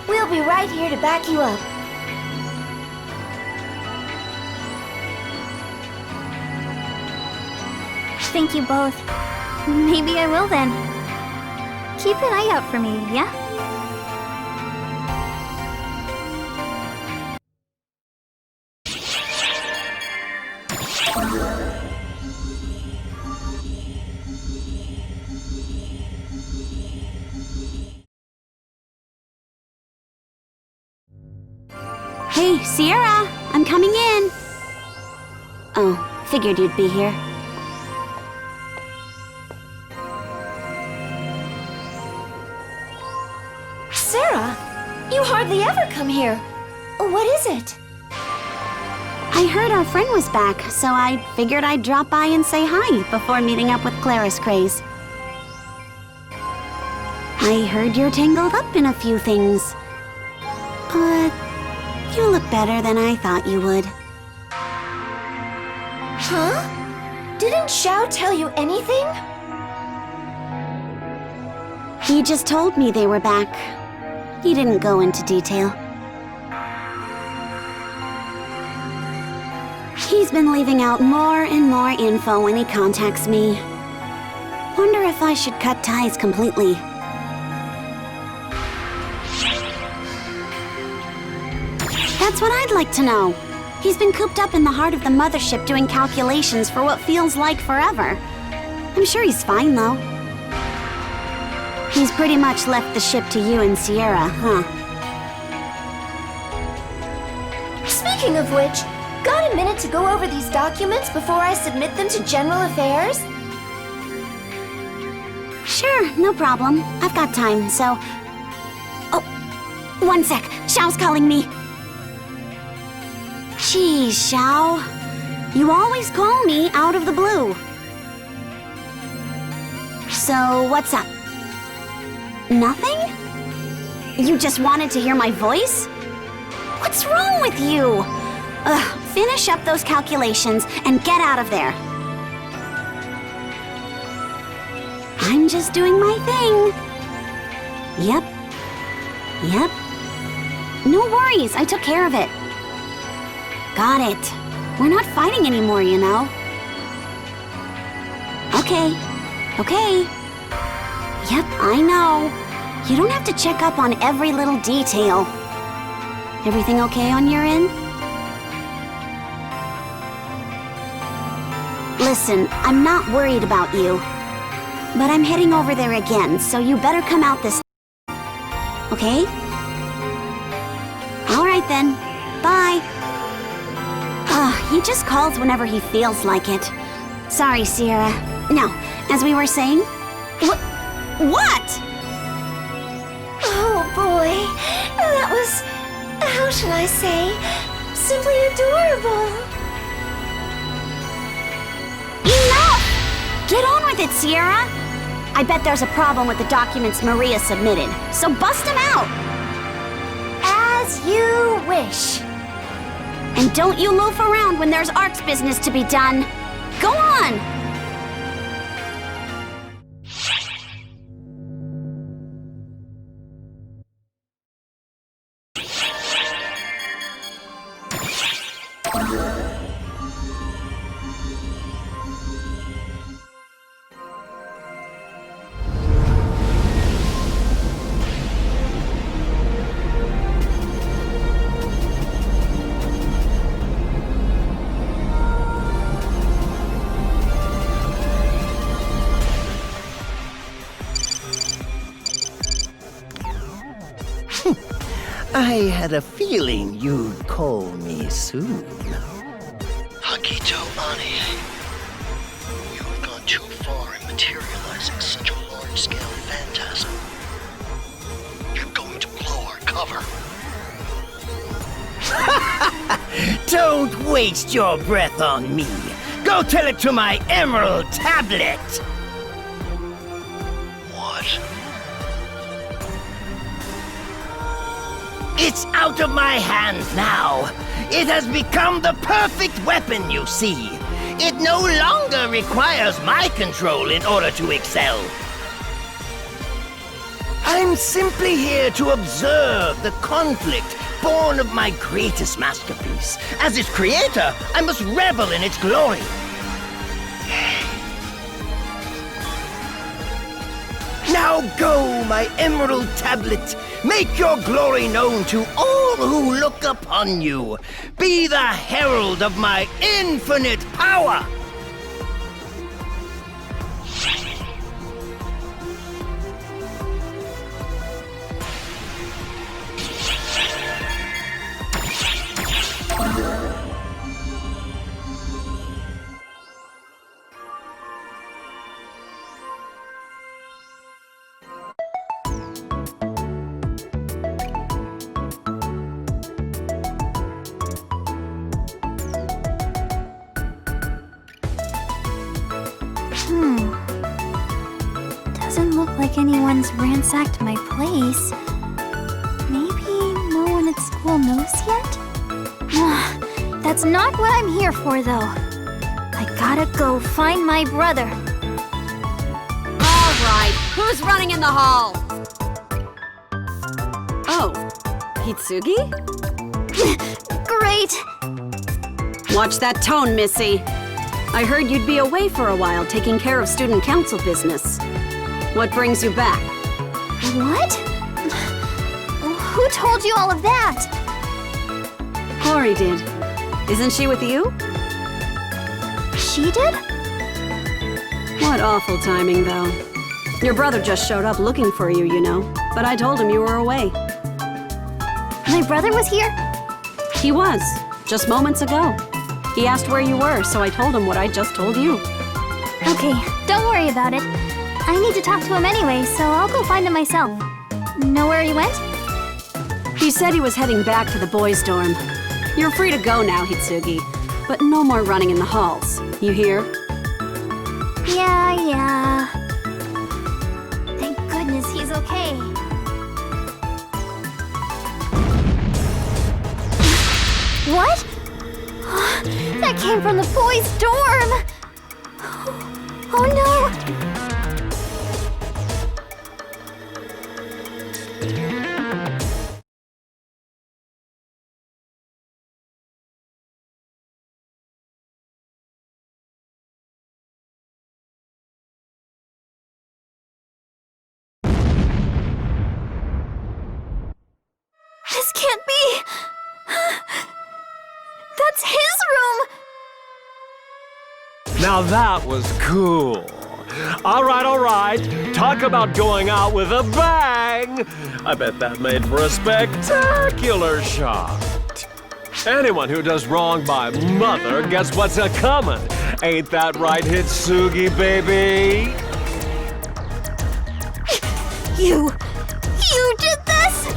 We'll be right here to back you up. Thank you both. Maybe I will then. Keep an eye out for me, yeah? Hey, Sierra! I'm coming in! Oh, figured you'd be here. Sarah, you hardly ever come here. What is it? I heard our friend was back, so I figured I'd drop by and say hi before meeting up with Claris Craze. I heard you're tangled up in a few things. But You look better than I thought you would. Huh? Didn't Xiao tell you anything? He just told me they were back. He didn't go into detail. He's been leaving out more and more info when he contacts me. Wonder if I should cut ties completely. That's what I'd like to know. He's been cooped up in the heart of the mothership doing calculations for what feels like forever. I'm sure he's fine, though. He's pretty much left the ship to you and Sierra, huh? Speaking of which, got a minute to go over these documents before I submit them to General Affairs? Sure, no problem. I've got time, so... Oh, one sec. Xiao's calling me. Geez, Xiao. You always call me out of the blue. So, what's up? Nothing? You just wanted to hear my voice? What's wrong with you? Ugh, finish up those calculations and get out of there. I'm just doing my thing. Yep. No worries, I took care of it. Got it. We're not fighting anymore, you know. Okay. Yep, I know. You don't have to check up on every little detail. Everything okay on your end? Listen, I'm not worried about you. But I'm heading over there again, so you better come out this... Okay? Alright then. Bye. He just calls whenever he feels like it. Sorry, Sierra. Now, as we were saying... What? Oh boy, that was... how should I say? Simply adorable. Enough! Get on with it, Sierra! I bet there's a problem with the documents Maria submitted, so bust them out! As you wish. And don't you loaf around when there's Ark's business to be done. Go on! I had a feeling you'd call me soon. Hakito Ani, you have gone too far in materializing such a large-scale phantasm. You're going to blow our cover. Don't waste your breath on me. Go tell it to my emerald tablet. What? It's out of my hands now. It has become the perfect weapon, you see. It no longer requires my control in order to excel. I'm simply here to observe the conflict born of my greatest masterpiece. As its creator, I must revel in its glory. Now go, my emerald tablet. Make your glory known to all who look upon you. Be the herald of my infinite power. Doesn't look like anyone's ransacked my place. Maybe no one at school knows yet? That's not what I'm here for, though. I gotta go find my brother. All right, who's running in the hall? Oh, Hitsugi? Great! Watch that tone, Missy. I heard you'd be away for a while taking care of student council business. What brings you back? What? Who told you all of that? Hori did. Isn't she with you? She did? What awful timing, though. Your brother just showed up looking for you, you know. But I told him you were away. My brother was here? He was, just moments ago. He asked where you were, so I told him what I just told you. Okay, don't worry about it. I need to talk to him anyway, so I'll go find him myself. Know where he went? He said he was heading back to the boys' dorm. You're free to go now, Hitsugi. But no more running in the halls. You hear? Yeah. Thank goodness he's okay. What? That came from the boys' dorm! Oh no! This can't be! That's his room! Now that was cool. All right. Talk about going out with a bang. I bet that made for a spectacular shot. Anyone who does wrong by Mother gets what's a-comin'. Ain't that right, Hitsugi, baby? You did this?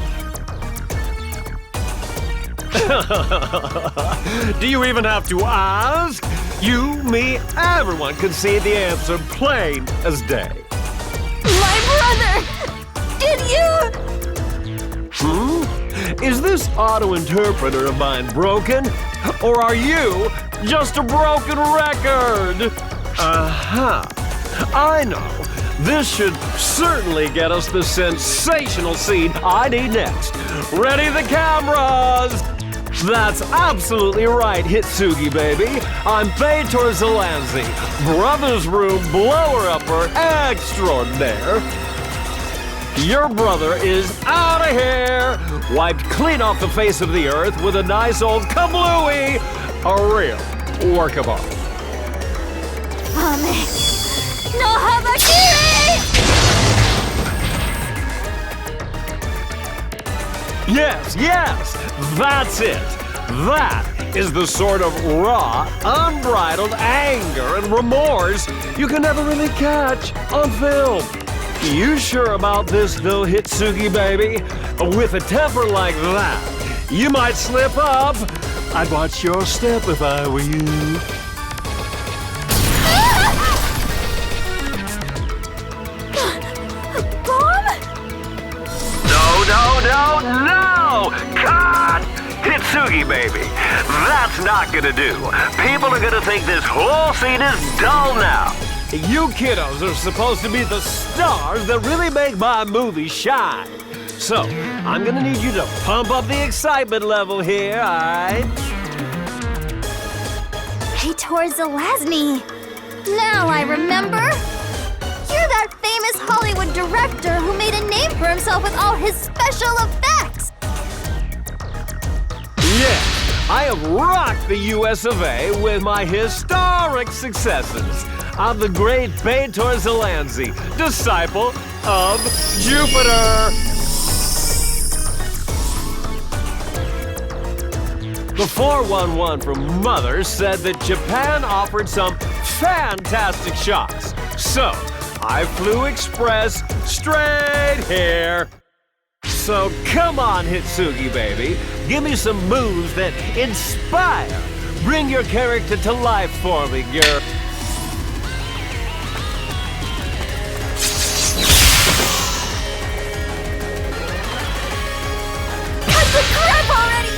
Do you even have to ask? You, me, everyone can see the answer plain as day. My brother! Did you? Is this auto-interpreter of mine broken? Or are you just a broken record? I know. This should certainly get us the sensational scene I need next. Ready the cameras! That's absolutely right, Hitsugi, baby. I'm Phaetor Zelanzi, Brother's Room blower-upper extraordinaire. Your brother is out of here, wiped clean off the face of the earth with a nice old kablooey. A real work of art. No habakiri! Yes, that's it. That is the sort of raw, unbridled anger and remorse you can never really catch on film. You sure about this, though, Hitsugi, baby? With a temper like that, you might slip up. I'd watch your step if I were you. No! Cut! Hitsugi, baby. That's not gonna do. People are gonna think this whole scene is dull now. You kiddos are supposed to be the stars that really make my movie shine. So, I'm gonna need you to pump up the excitement level here, alright? Phaetor Zelazny. Now I remember. You're that famous Hollywood director who made a name for himself with all his special effects. Yes, I have rocked the US of A with my historic successes. I'm the great Phaetor Zelanzi, disciple of Jupiter. The 411 from Mother said that Japan offered some fantastic shots. So, I flew express straight here. So come on, Hitsugi, baby. Give me some moves that inspire. Bring your character to life for me, girl. Cut the crap already!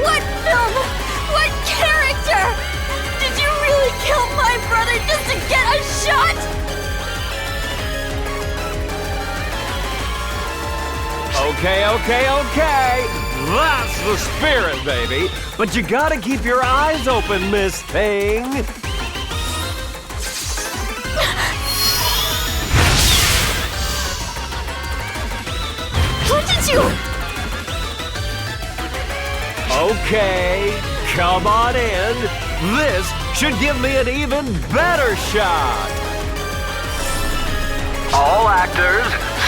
What film? What Okay. That's the spirit, baby. But you gotta keep your eyes open, Miss Thing. What did you... Okay, come on in. This should give me an even better shot. All actors,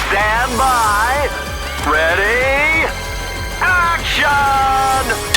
stand by. Ready? Action!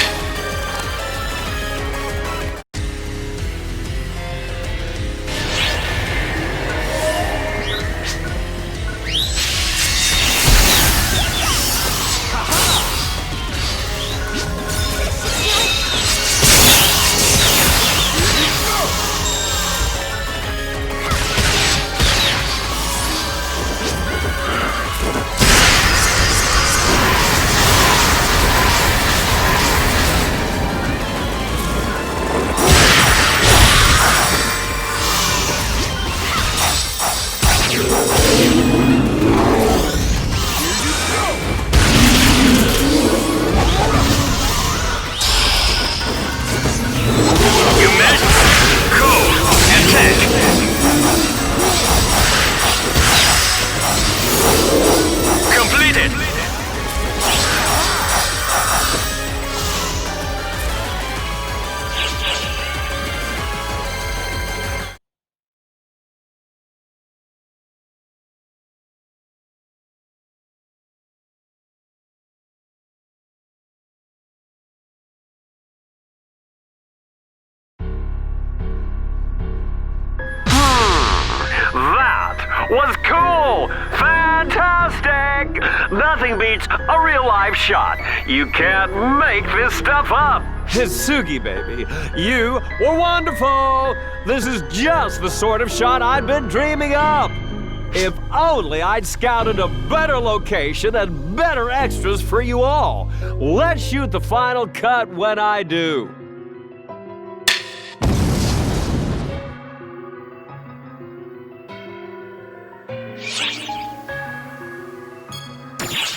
That was cool! Fantastic! Nothing beats a real-life shot. You can't make this stuff up. Hitsugi, baby, you were wonderful! This is just the sort of shot I'd been dreaming up. If only I'd scouted a better location and better extras for you all. Let's shoot the final cut when I do.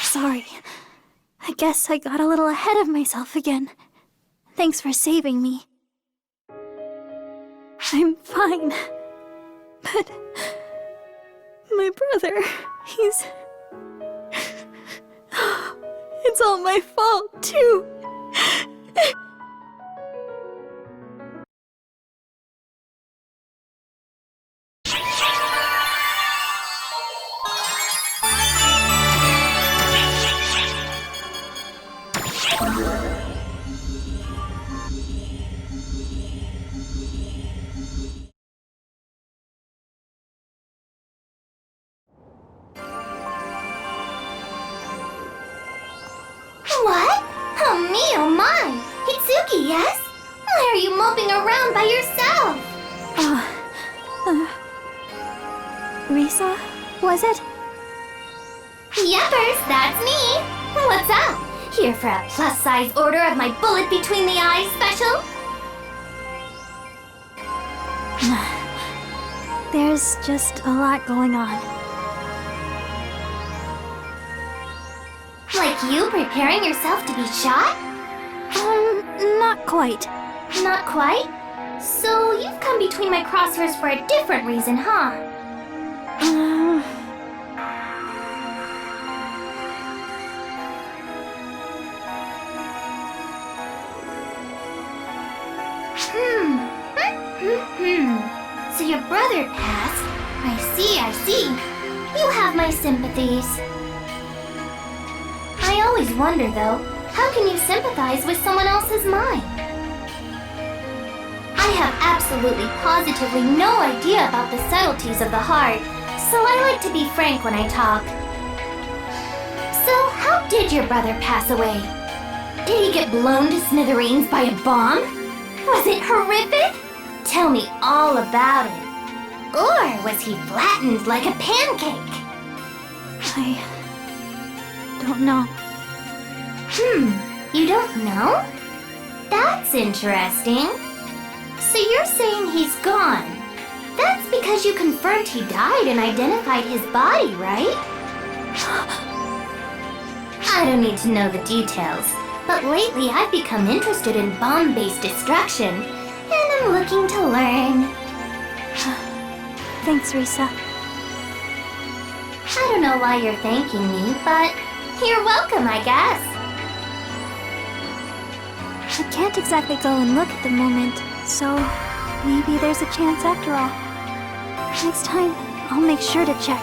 Sorry. I guess I got a little ahead of myself again. Thanks for saving me. I'm fine. But... my brother, he's... It's all my fault, too. What? Oh me, oh my! Hitsuki, yes? Why are you moping around by yourself? Risa, was it? Yepers, that's me! What's up? Here for a plus-size order of my bullet between the eyes special? There's just a lot going on. Like you preparing yourself to be shot? Not quite. Not quite? So you've come between my crosshairs for a different reason, huh? So your brother passed. I see. You have my sympathies. I always wonder, though, how can you sympathize with someone else's mind? I have absolutely positively no idea about the subtleties of the heart, so I like to be frank when I talk. So, how did your brother pass away? Did he get blown to smithereens by a bomb? Was it horrific? Tell me all about it. Or was he flattened like a pancake? I don't know. You don't know? That's interesting. So you're saying he's gone. That's because you confirmed he died and identified his body, right? I don't need to know the details, but lately I've become interested in bomb-based destruction, and I'm looking to learn. Thanks, Risa. I don't know why you're thanking me, but you're welcome, I guess. I can't exactly go and look at the moment, so maybe there's a chance after all. Next time, I'll make sure to check.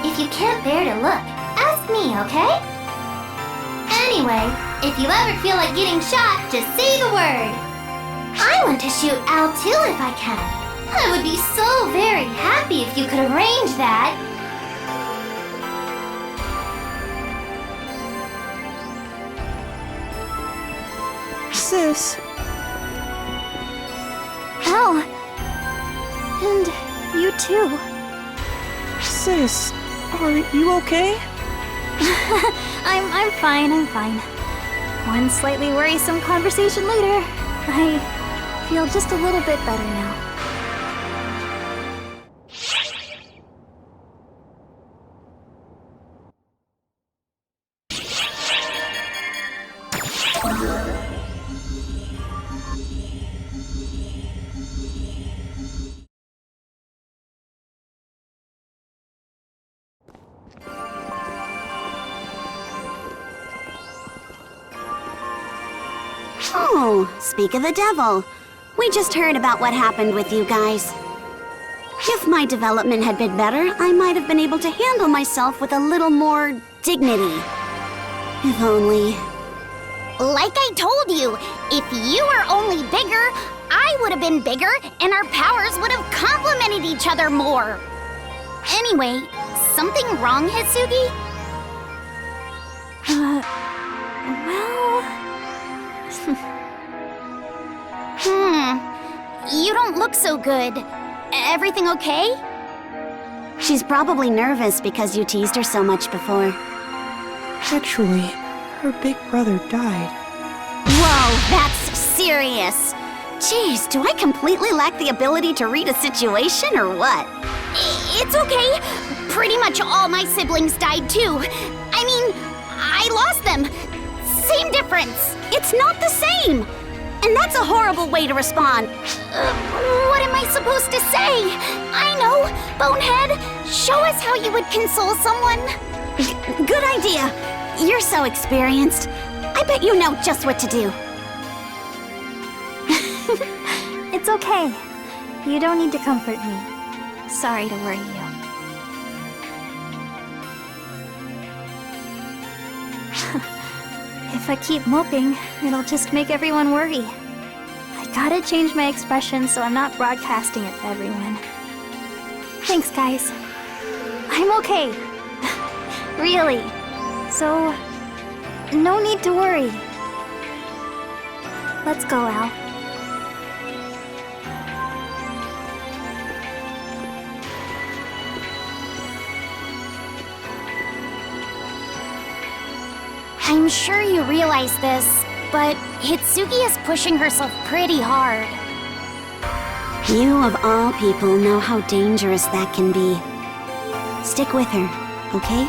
If you can't bear to look, ask me, okay? Anyway, if you ever feel like getting shot, just say the word. I want to shoot Al too if I can. I would be so very happy if you could arrange that. Sis, Al! And you too. sis, are you okay? I'm fine, I'm fine. One slightly worrisome conversation later, I feel just a little bit better now. Oh, speak of the devil. We just heard about what happened with you guys. If my development had been better, I might have been able to handle myself with a little more dignity. If only. Like I told you, if you were only bigger, I would have been bigger, and our powers would have complemented each other more. Anyway, something wrong, Hitsugi? You don't look so good. Everything okay? She's probably nervous because you teased her so much before. Actually, her big brother died. Whoa, that's serious. Jeez, do I completely lack the ability to read a situation or what? It's okay. Pretty much all my siblings died too. I mean, I lost them. Same difference. It's not the same. And that's a horrible way to respond. What am I supposed to say? I know. Bonehead, show us how you would console someone. Good idea. You're so experienced. I bet you know just what to do. It's okay. You don't need to comfort me. Sorry to worry you. If I keep moping, it'll just make everyone worry. I gotta change my expression so I'm not broadcasting it to everyone. Thanks, guys. I'm okay. Really. So, no need to worry. Let's go, Al. I'm sure you realize this, but Hitsugi is pushing herself pretty hard. You of all people know how dangerous that can be. Stick with her, okay?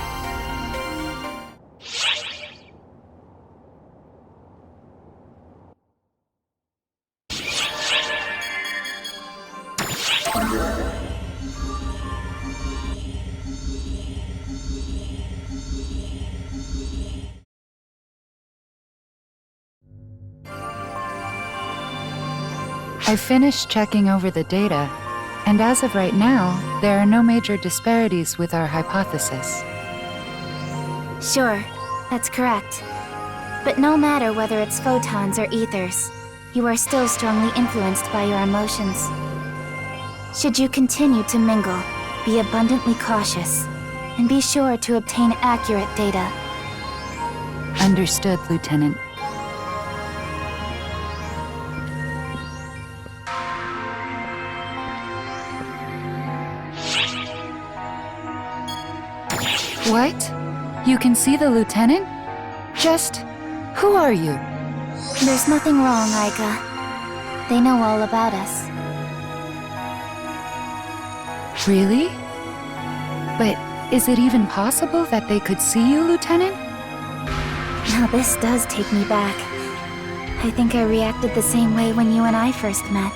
I've finished checking over the data, and as of right now, there are no major disparities with our hypothesis. Sure, that's correct. But no matter whether it's photons or ethers, you are still strongly influenced by your emotions. Should you continue to mingle, be abundantly cautious, and be sure to obtain accurate data. Understood, Lieutenant. What? You can see the Lieutenant? Just... who are you? There's nothing wrong, Aika. They know all about us. Really? But Is it even possible that they could see you, Lieutenant? Now this does take me back. I think I reacted the same way when you and I first met.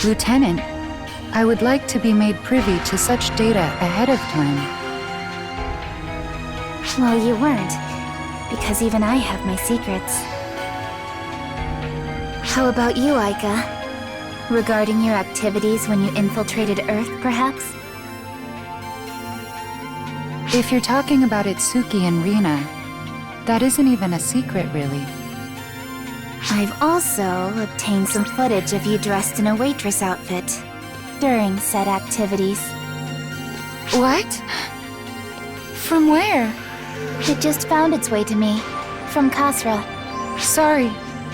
Lieutenant, I would like to be made privy to such data ahead of time. Well, you weren't, because even I have my secrets. How about you, Aika? Regarding your activities when you infiltrated Earth, perhaps? If you're talking about Itsuki and Rina, that isn't even a secret, really. I've also obtained some footage of you dressed in a waitress outfit during said activities. What? From where? It just found its way to me, from Kasra. Sorry,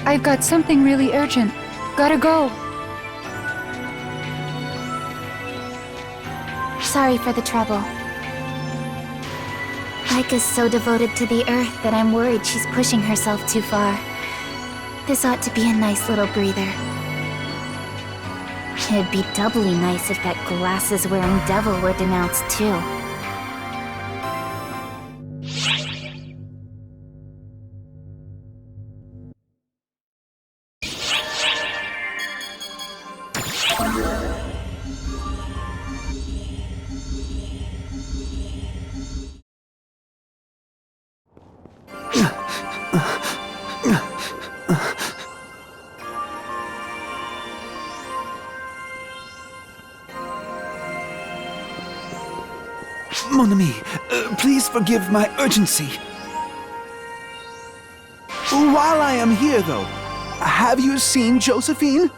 I've got something really urgent. Gotta go. Sorry for the trouble. Aika's so devoted to the Earth that I'm worried she's pushing herself too far. This ought to be a nice little breather. It'd be doubly nice if that glasses-wearing devil were denounced too. Mon ami, please forgive my urgency. While I am here, though, have you seen Josephine?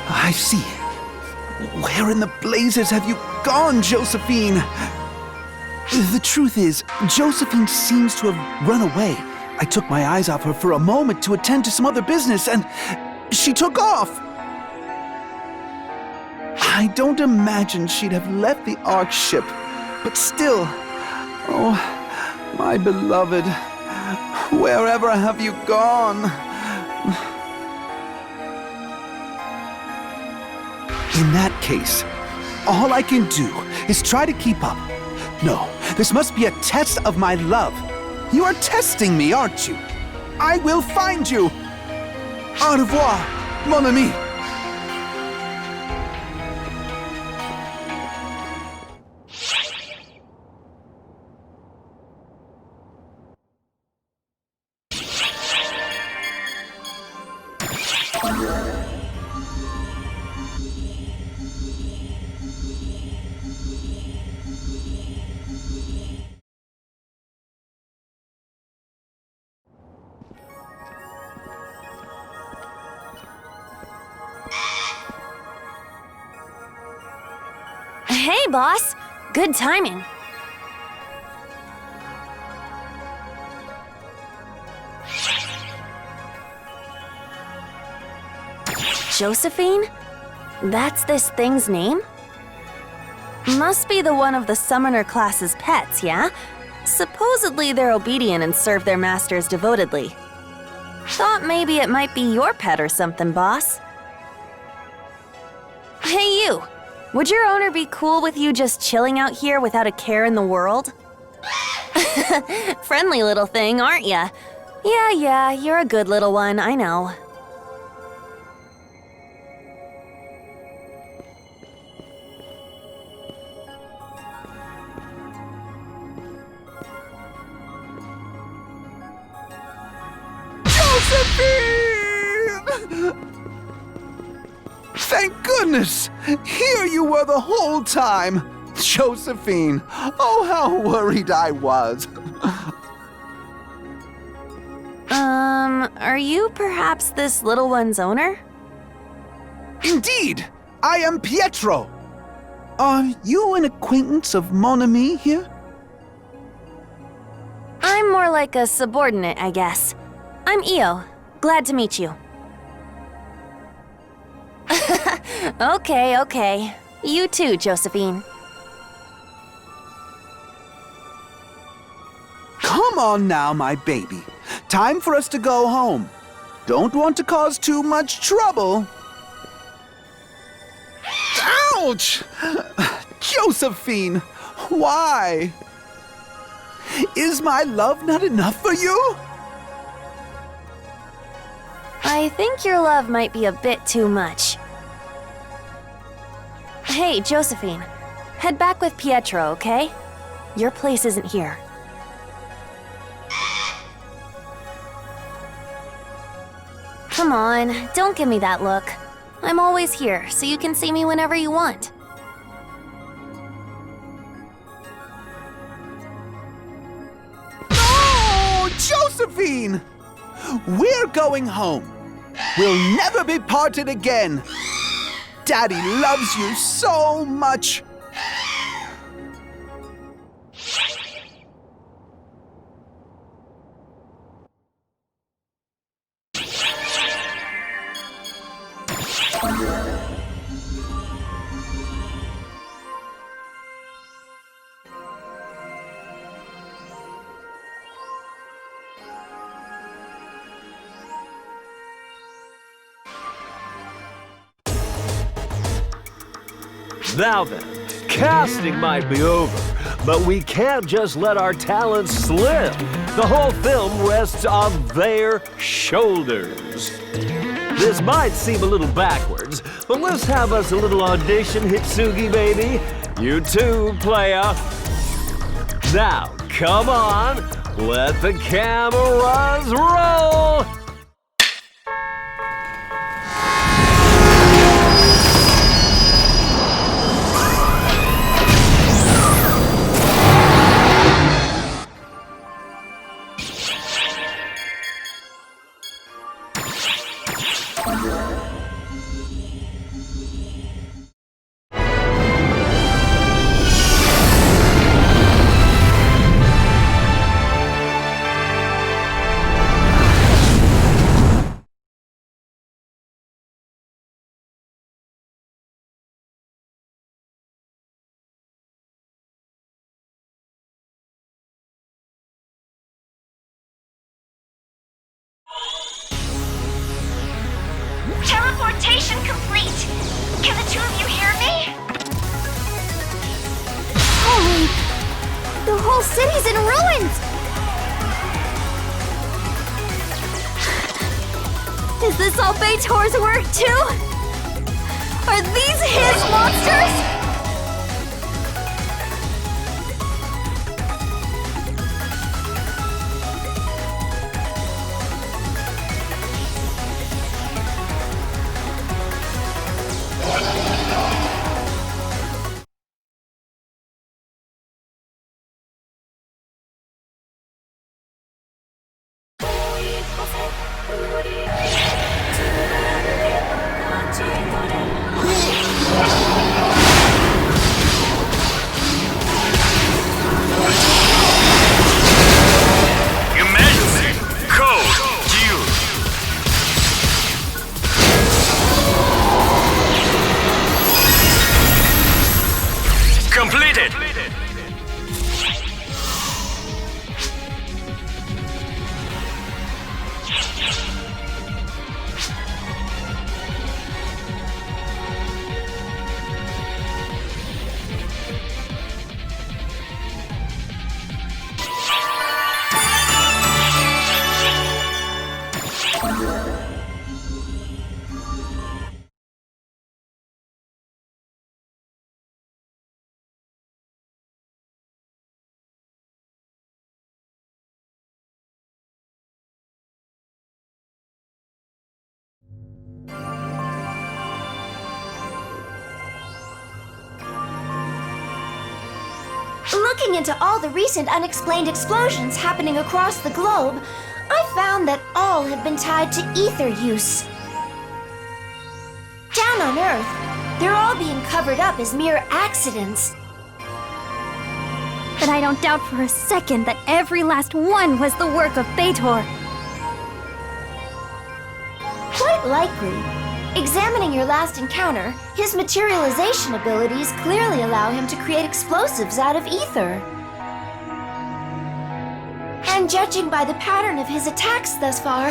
I see. Where in the blazes have you gone, Josephine? The truth is, Josephine seems to have run away. I took my eyes off her for a moment to attend to some other business, and she took off. I don't imagine she'd have left the Ark ship, but still, oh, my beloved, wherever have you gone? In that case, all I can do is try to keep up. No, this must be a test of my love. You are testing me, aren't you? I will find you. Au revoir, mon ami. Hey, boss! Good timing. Josephine? That's this thing's name? Must be the one of the summoner class's pets, yeah? Supposedly they're obedient and serve their masters devotedly. Thought maybe it might be your pet or something, boss. Hey, you! Would your owner be cool with you just chilling out here without a care in the world? Friendly little thing, aren't ya? Yeah, you're a good little one, I know. Josephine! Thank goodness! Here you were the whole time! Josephine! Oh, how worried I was! Are you perhaps this little one's owner? Indeed! I am Pietro! Are you an acquaintance of Mon Ami here? I'm more like a subordinate, I guess. I'm Io. Glad to meet you. Okay. You too, Josephine. Come on now, my baby. Time for us to go home. Don't want to cause too much trouble. Ouch! Josephine, why? Is my love not enough for you? I think your love might be a bit too much. Hey, Josephine. Head back with Pietro, okay? Your place isn't here. Come on, don't give me that look. I'm always here, so you can see me whenever you want. Oh, Josephine! We're going home. We'll never be parted again. Daddy loves you so much. Now then, casting might be over, but we can't just let our talents slip. The whole film rests on their shoulders. This might seem a little backwards, but let's have us a little audition, Hitsugi baby. You too, playa. Now, come on, let the cameras roll! Teleportation complete! Can the two of you hear me? Holy... The whole city's in ruins! Is this all Beitor's work, too? Are these his monsters? Completed! Looking into all the recent unexplained explosions happening across the globe, I found that all have been tied to ether use. Down on Earth, they're all being covered up as mere accidents. But I don't doubt for a second that every last one was the work of Beitor. Quite likely. Examining your last encounter, his materialization abilities clearly allow him to create explosives out of ether. And judging by the pattern of his attacks thus far,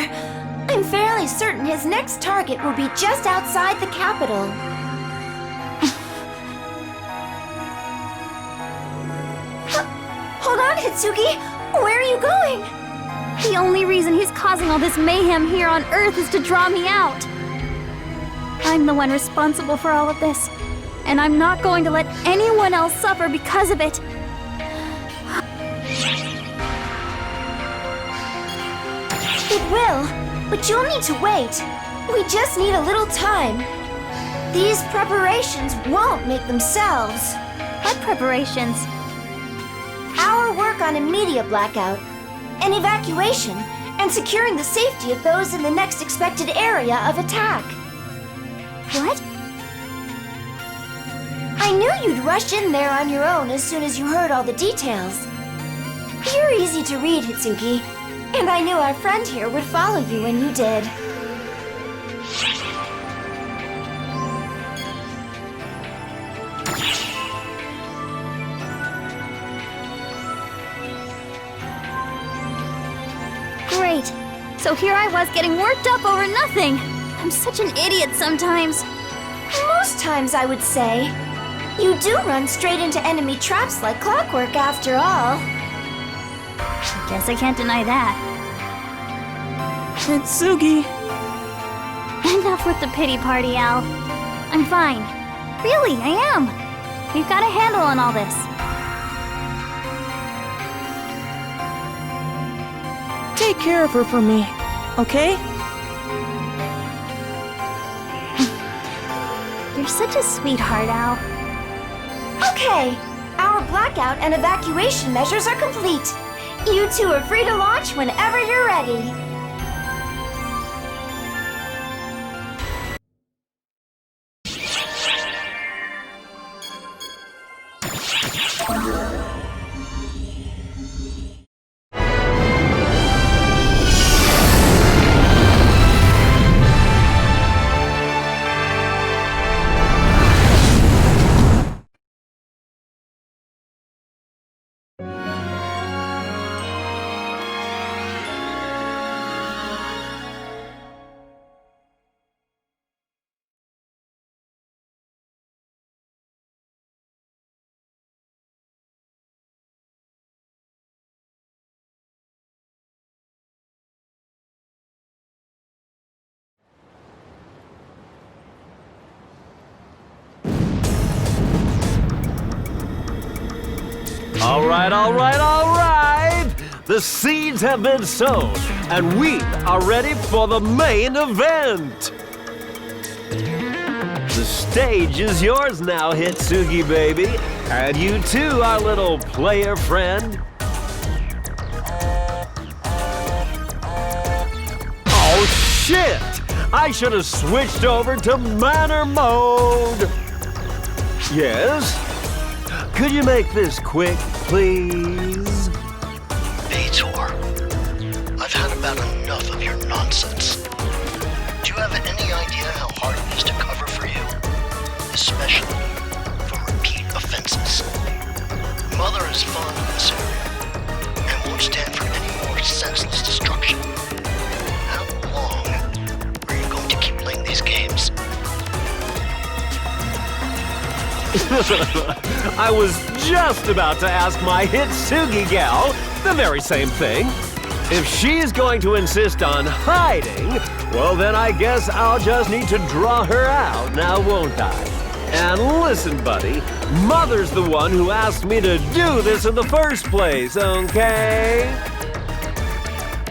I'm fairly certain his next target will be just outside the capital. Hold on, Hitsugi! Where are you going? The only reason he's causing all this mayhem here on Earth is to draw me out. I'm the one responsible for all of this, and I'm not going to let anyone else suffer because of it. It will, but you'll need to wait. We just need a little time. These preparations won't make themselves. What preparations? Our work on a media blackout, an evacuation, and securing the safety of those in the next expected area of attack. What? I knew you'd rush in there on your own as soon as you heard all the details. You're easy to read, Hitsugi, and I knew our friend here would follow you when you did. Great. So here I was getting worked up over nothing. I'm such an idiot sometimes. Most times, I would say. You do run straight into enemy traps like clockwork, after all. Guess I can't deny that. Hitsugi. Enough with the pity party, Al. I'm fine. Really, I am. We've got a handle on all this. Take care of her for me, okay? You're such a sweetheart, Al. Okay, our blackout and evacuation measures are complete. You two are free to launch whenever you're ready. All right, all right, all right! The seeds have been sown, and we are ready for the main event! The stage is yours now, Hitsugi baby, and you too, our little player friend. Oh, shit! I should have switched over to manner mode! Yes? Could you make this quick, please? Beitor, I've had about enough of your nonsense. Do you have any idea how hard it is to cover for you? Especially from repeat offenses. Mother is fond of this area and won't stand for any more senseless destruction. How long are you going to keep playing these games? I was just about to ask my Hitsugi gal the very same thing. If she's going to insist on hiding, well then I guess I'll just need to draw her out, now won't I? And listen, buddy, Mother's the one who asked me to do this in the first place, okay?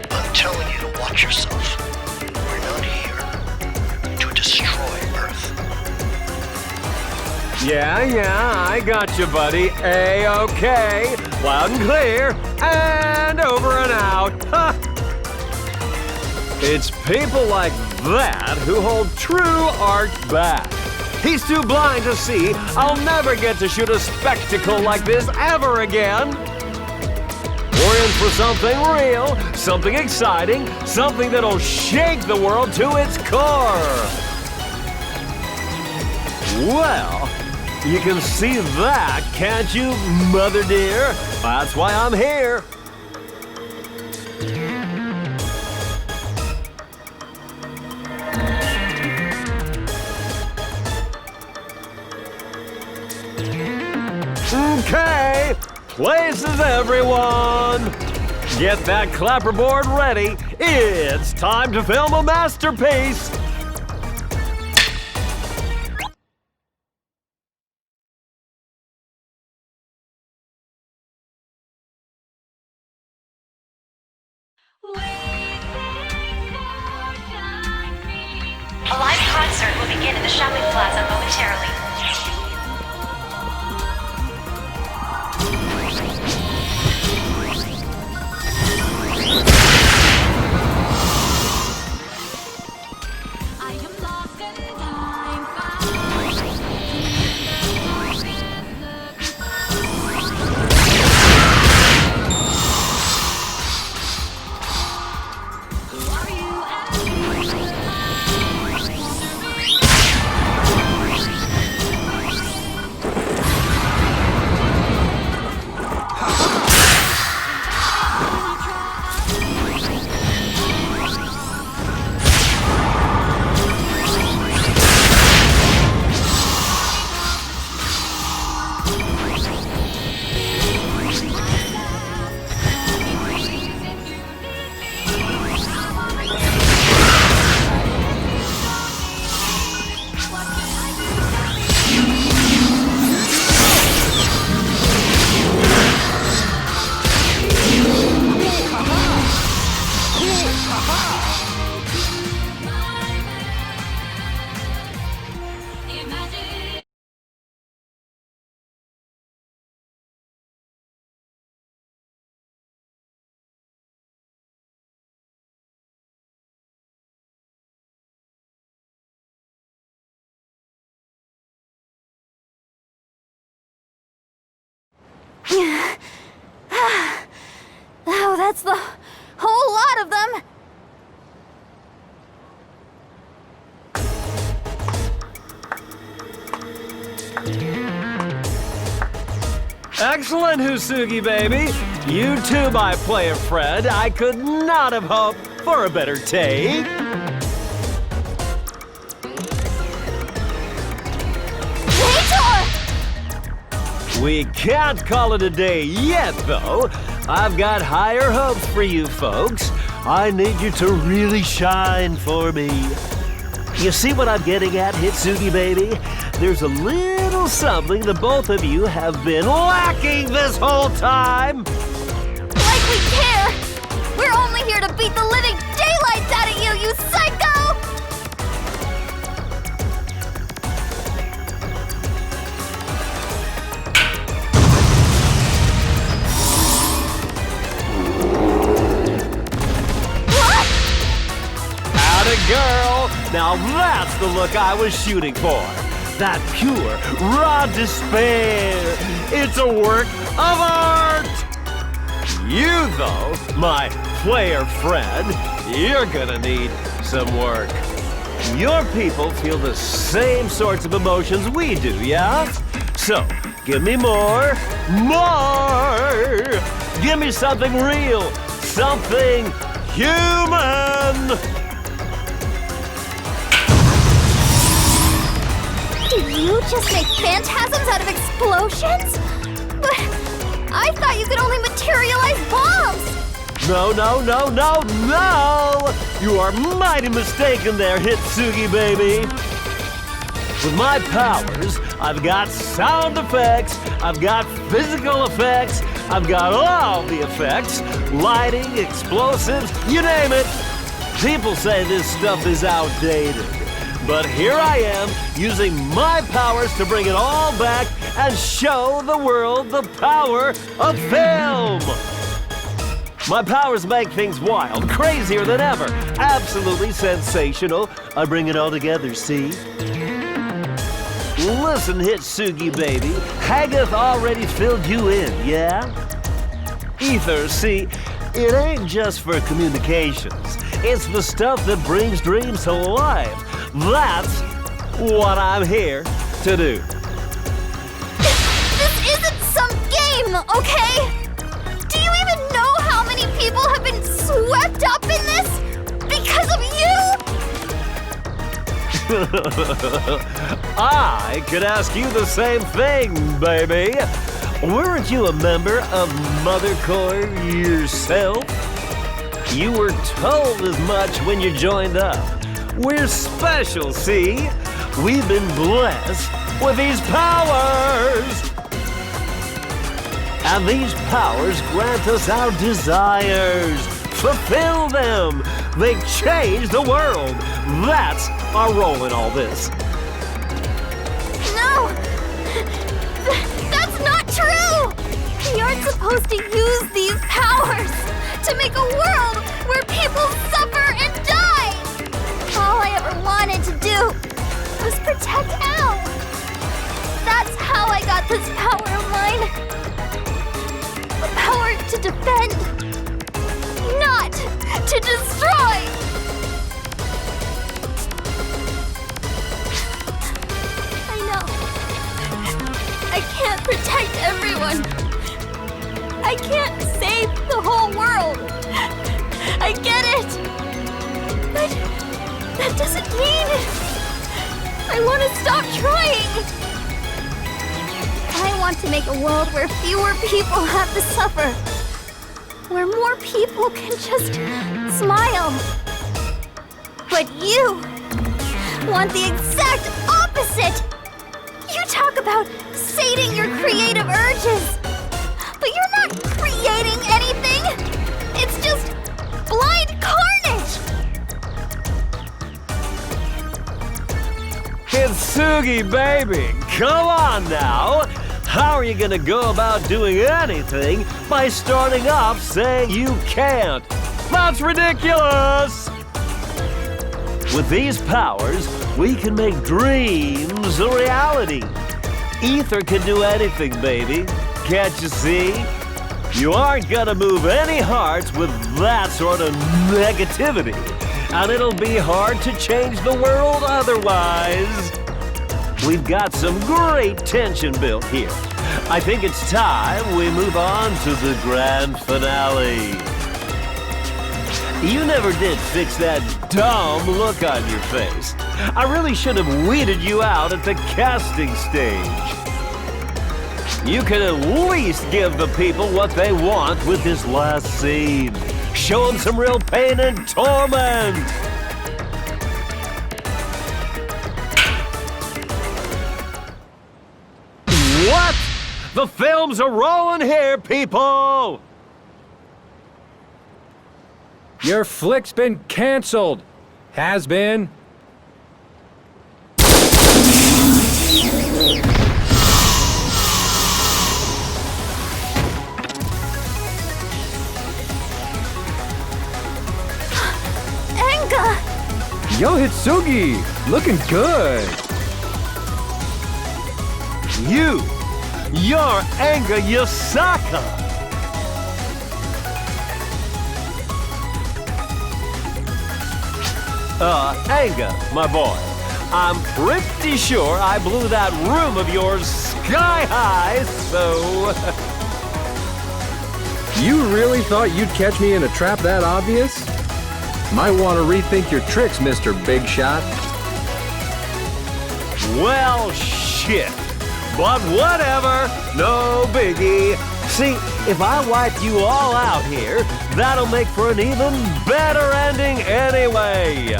I'm telling you to watch yourself. We're not here to destroy Earth. Yeah, I got you, buddy. A-okay. Loud and clear. And over and out. Ha! It's people like that who hold true art back. He's too blind to see I'll never get to shoot a spectacle like this ever again. We're in for something real, something exciting, something that'll shake the world to its core. Well, you can see that, can't you, Mother dear? That's why I'm here. places, everyone! Get that clapperboard ready. It's time to film a masterpiece. A live concert will begin in the shopping plaza momentarily. Oh, that's the whole lot of them! Excellent, Hisugi baby. You too, my player friend. I could not have hoped for a better take. We can't call it a day yet, though. I've got higher hopes for you folks. I need you to really shine for me. You see what I'm getting at, Hisugi baby? There's a little something the both of you have been lacking this whole time. Like we care! We're only here to beat the living daylights out of you, you psycho! Girl, now that's the look I was shooting for. That pure, raw despair. It's a work of art. You, though, my player friend, you're gonna need some work. Your people feel the same sorts of emotions we do, yeah? So, give me more. Give me something real, something human. Did you just make phantasms out of explosions? But I thought you could only materialize bombs! No! You are mighty mistaken there, Hisugi baby. With my powers, I've got sound effects, I've got physical effects, I've got all the effects, lighting, explosives, you name it. People say this stuff is outdated. But here I am, using my powers to bring it all back and show the world the power of film! My powers make things wild, crazier than ever, absolutely sensational. I bring it all together, see? Listen, Hisugi baby, Haggoth already filled you in, yeah? Ether, see, it ain't just for communications. It's the stuff that brings dreams to life. That's what I'm here to do. This isn't some game, okay? Do you even know how many people have been swept up in this? Because of you? I could ask you the same thing, baby. Weren't you a member of Mother Corps yourself? You were told as much when you joined up. We're special, see? We've been blessed with these powers. And these powers grant us our desires. Fulfill them. They change the world. That's our role in all this. No! That's not true! We aren't supposed to use these powers to make a world where people suffer and die! All I ever wanted to do was protect Al. That's how I got this power of mine. The power to defend, not to destroy! I know. I can't protect everyone. I can't save the whole world. I get it. But that doesn't mean I want to stop trying. I want to make a world where fewer people have to suffer. Where more people can just smile. But you want the exact opposite. You talk about sating your creative urges. But you're not creating anything. It's just blind carnage. Hitsugi, baby, come on now. How are you gonna go about doing anything by starting off saying you can't? That's ridiculous! With these powers, we can make dreams a reality. Ether can do anything, baby. Can't you see? You aren't gonna move any hearts with that sort of negativity. And it'll be hard to change the world otherwise. We've got some great tension built here. I think it's time we move on to the grand finale. You never did fix that dumb look on your face. I really should have weeded you out at the casting stage. You can at least give the people what they want with this last scene. Show them some real pain and torment. What? The films are rolling here, people! Your flick's been canceled. Has been. Yo, Hitsugi! Looking good! You're Anga Yasaka! Anga, my boy, I'm pretty sure I blew that room of yours sky high, so... You really thought you'd catch me in a trap that obvious? Might want to rethink your tricks, Mr. Big Shot. Well, shit. But whatever, no biggie. See, if I wipe you all out here, that'll make for an even better ending anyway.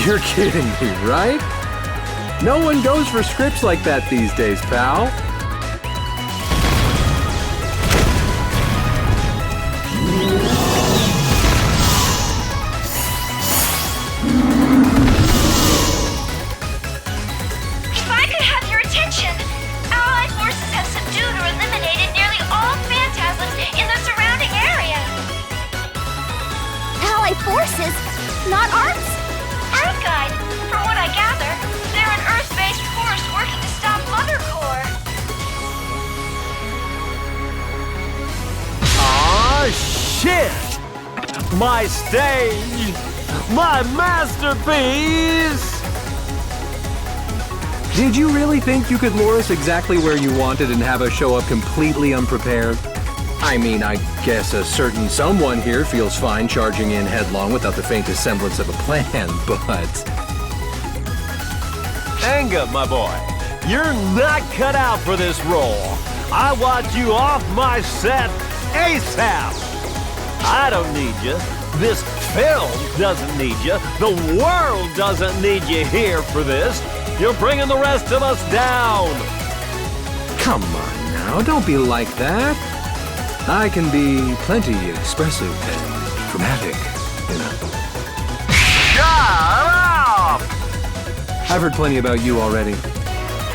You're kidding me, right? No one goes for scripts like that these days, pal. If I could have your attention, Allied forces have subdued or eliminated nearly all phantasms in the surrounding area. Allied forces? Not arms? Earth Guide, from what I gather, they're an Earth-based force working to stop Mother Corps. Aw, shit! My stage! My masterpiece! Did you really think you could lure us exactly where you wanted and have us show up completely unprepared? I mean, I guess a certain someone here feels fine charging in headlong without the faintest semblance of a plan, but... Anga, my boy, you're not cut out for this role. I want you off my set ASAP. I don't need you. This film doesn't need you. The world doesn't need you here for this. You're bringing the rest of us down. Come on now, don't be like that. I can be plenty expressive and dramatic, you know. Shut up! I've heard plenty about you already.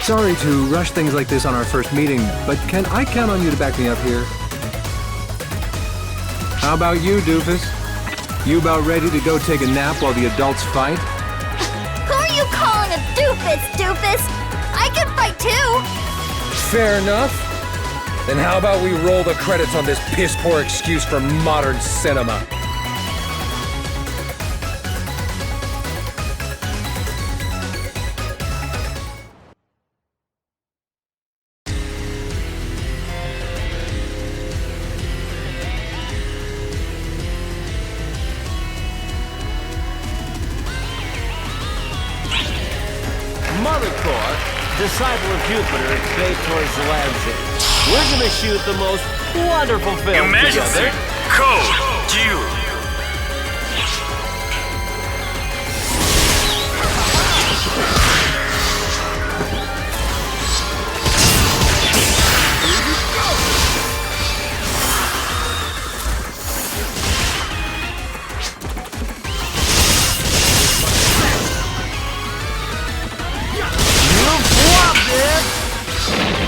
Sorry to rush things like this on our first meeting, but can I count on you to back me up here? How about you, doofus? You about ready to go take a nap while the adults fight? Who are you calling a doofus? I can fight too! Fair enough. Then how about we roll the credits on this piss-poor excuse for modern cinema? Mother Core, disciple of Jupiter, fate towards the Lansing. We're gonna shoot the most wonderful film together. Code Q.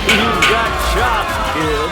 You got chopped, kid.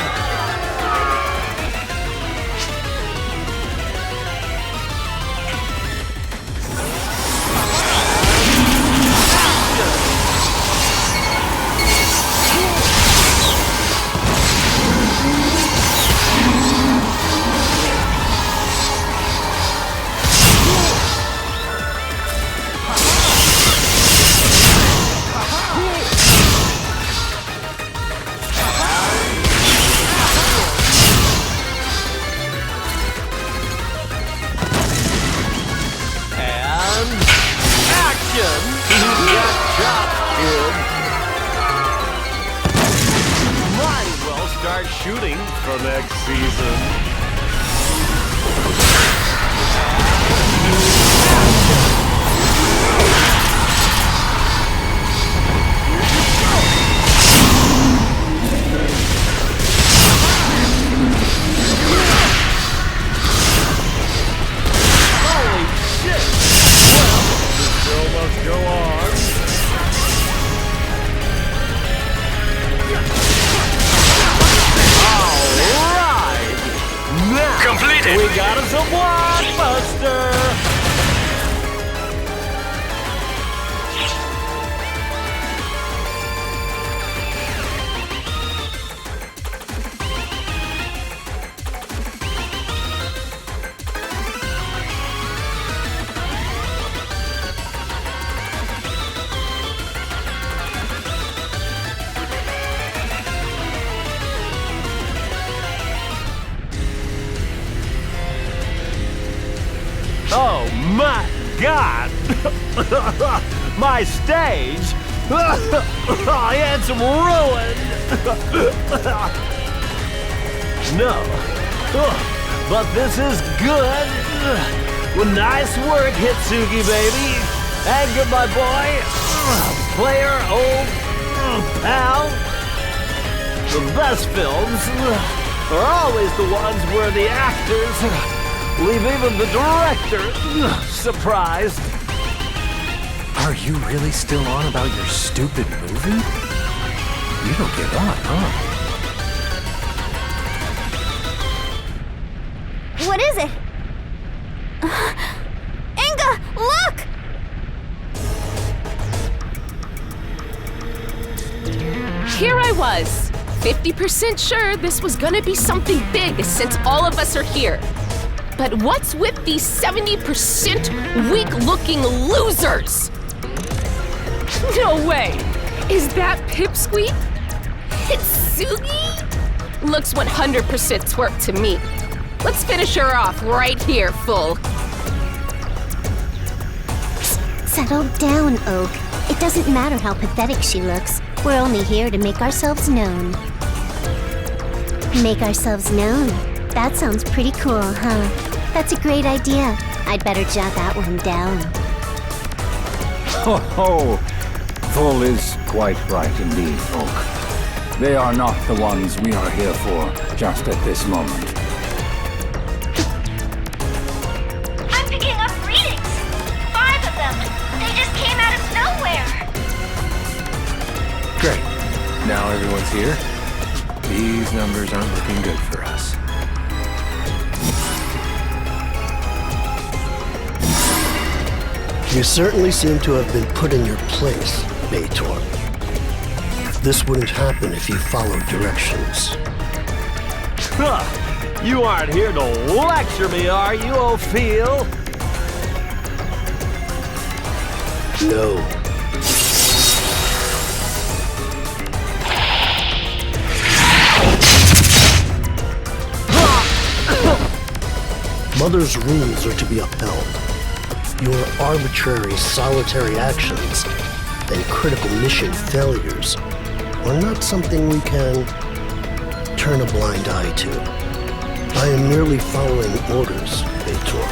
Start shooting for next season. Holy shit! Well, the show must go on. Completed. We got us a blockbuster! Oh my God! My stage! It's ruined! No. But this is good! Well, nice work, Hitsugi, baby! And good, my boy! Player, old pal! The best films are always the ones where the actors leave even the director surprised. Are you really still on about your stupid movie? You don't give up, huh? What is it? Inga, look! Here I was, 50% sure this was gonna be something big since all of us are here. But what's with these 70% weak-looking losers? No way! Is that Pipsqueak? Hitsugi? Looks 100% twerk to me. Let's finish her off right here, Full. Settle down, Oak. It doesn't matter how pathetic she looks. We're only here to make ourselves known. Make ourselves known. That sounds pretty cool, huh? That's a great idea. I'd better jot that one down. Ho ho! Full is quite right indeed, Oak. They are not the ones we are here for just at this moment. I'm picking up readings. 5 of them. They just came out of nowhere. Great. Now everyone's here. These numbers aren't looking good for us. You certainly seem to have been put in your place, Bator. This wouldn't happen if you followed directions. Huh. You aren't here to lecture me, are you, Ophiel? No. Mother's rules are to be upheld. Your arbitrary, solitary actions and critical mission failures are not something we can turn a blind eye to. I am merely following orders, Bator.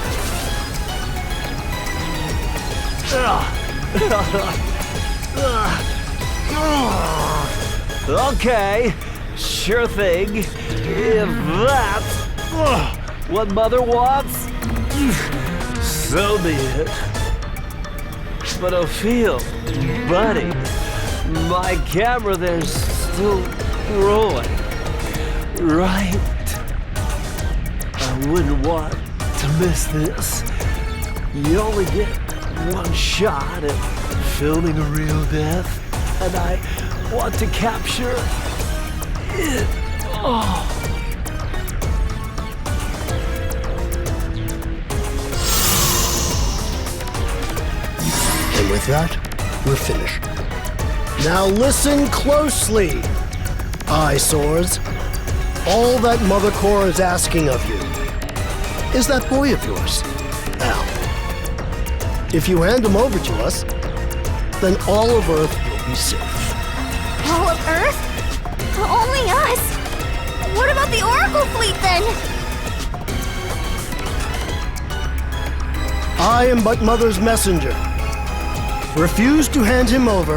Okay, sure thing. If that's what Mother wants, so be it. But Ophiel, buddy, my camera there's still rolling, right? I wouldn't want to miss this. You only get one shot at filming a real death, and I want to capture it all. And with that, we're finished. Now listen closely, eyesores. All that Mother Core is asking of you is that boy of yours, Al. If you hand him over to us, then all of Earth will be safe. All of Earth? Only us? What about the Oracle fleet then? I am but Mother's messenger. Refuse to hand him over,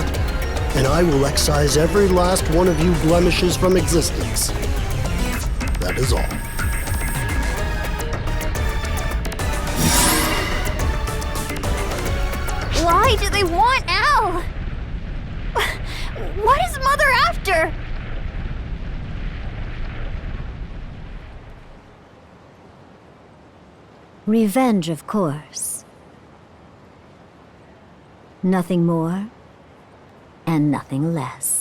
and I will excise every last one of you blemishes from existence. That is all. Why do they want Al? What is Mother after? Revenge, of course. Nothing more and nothing less.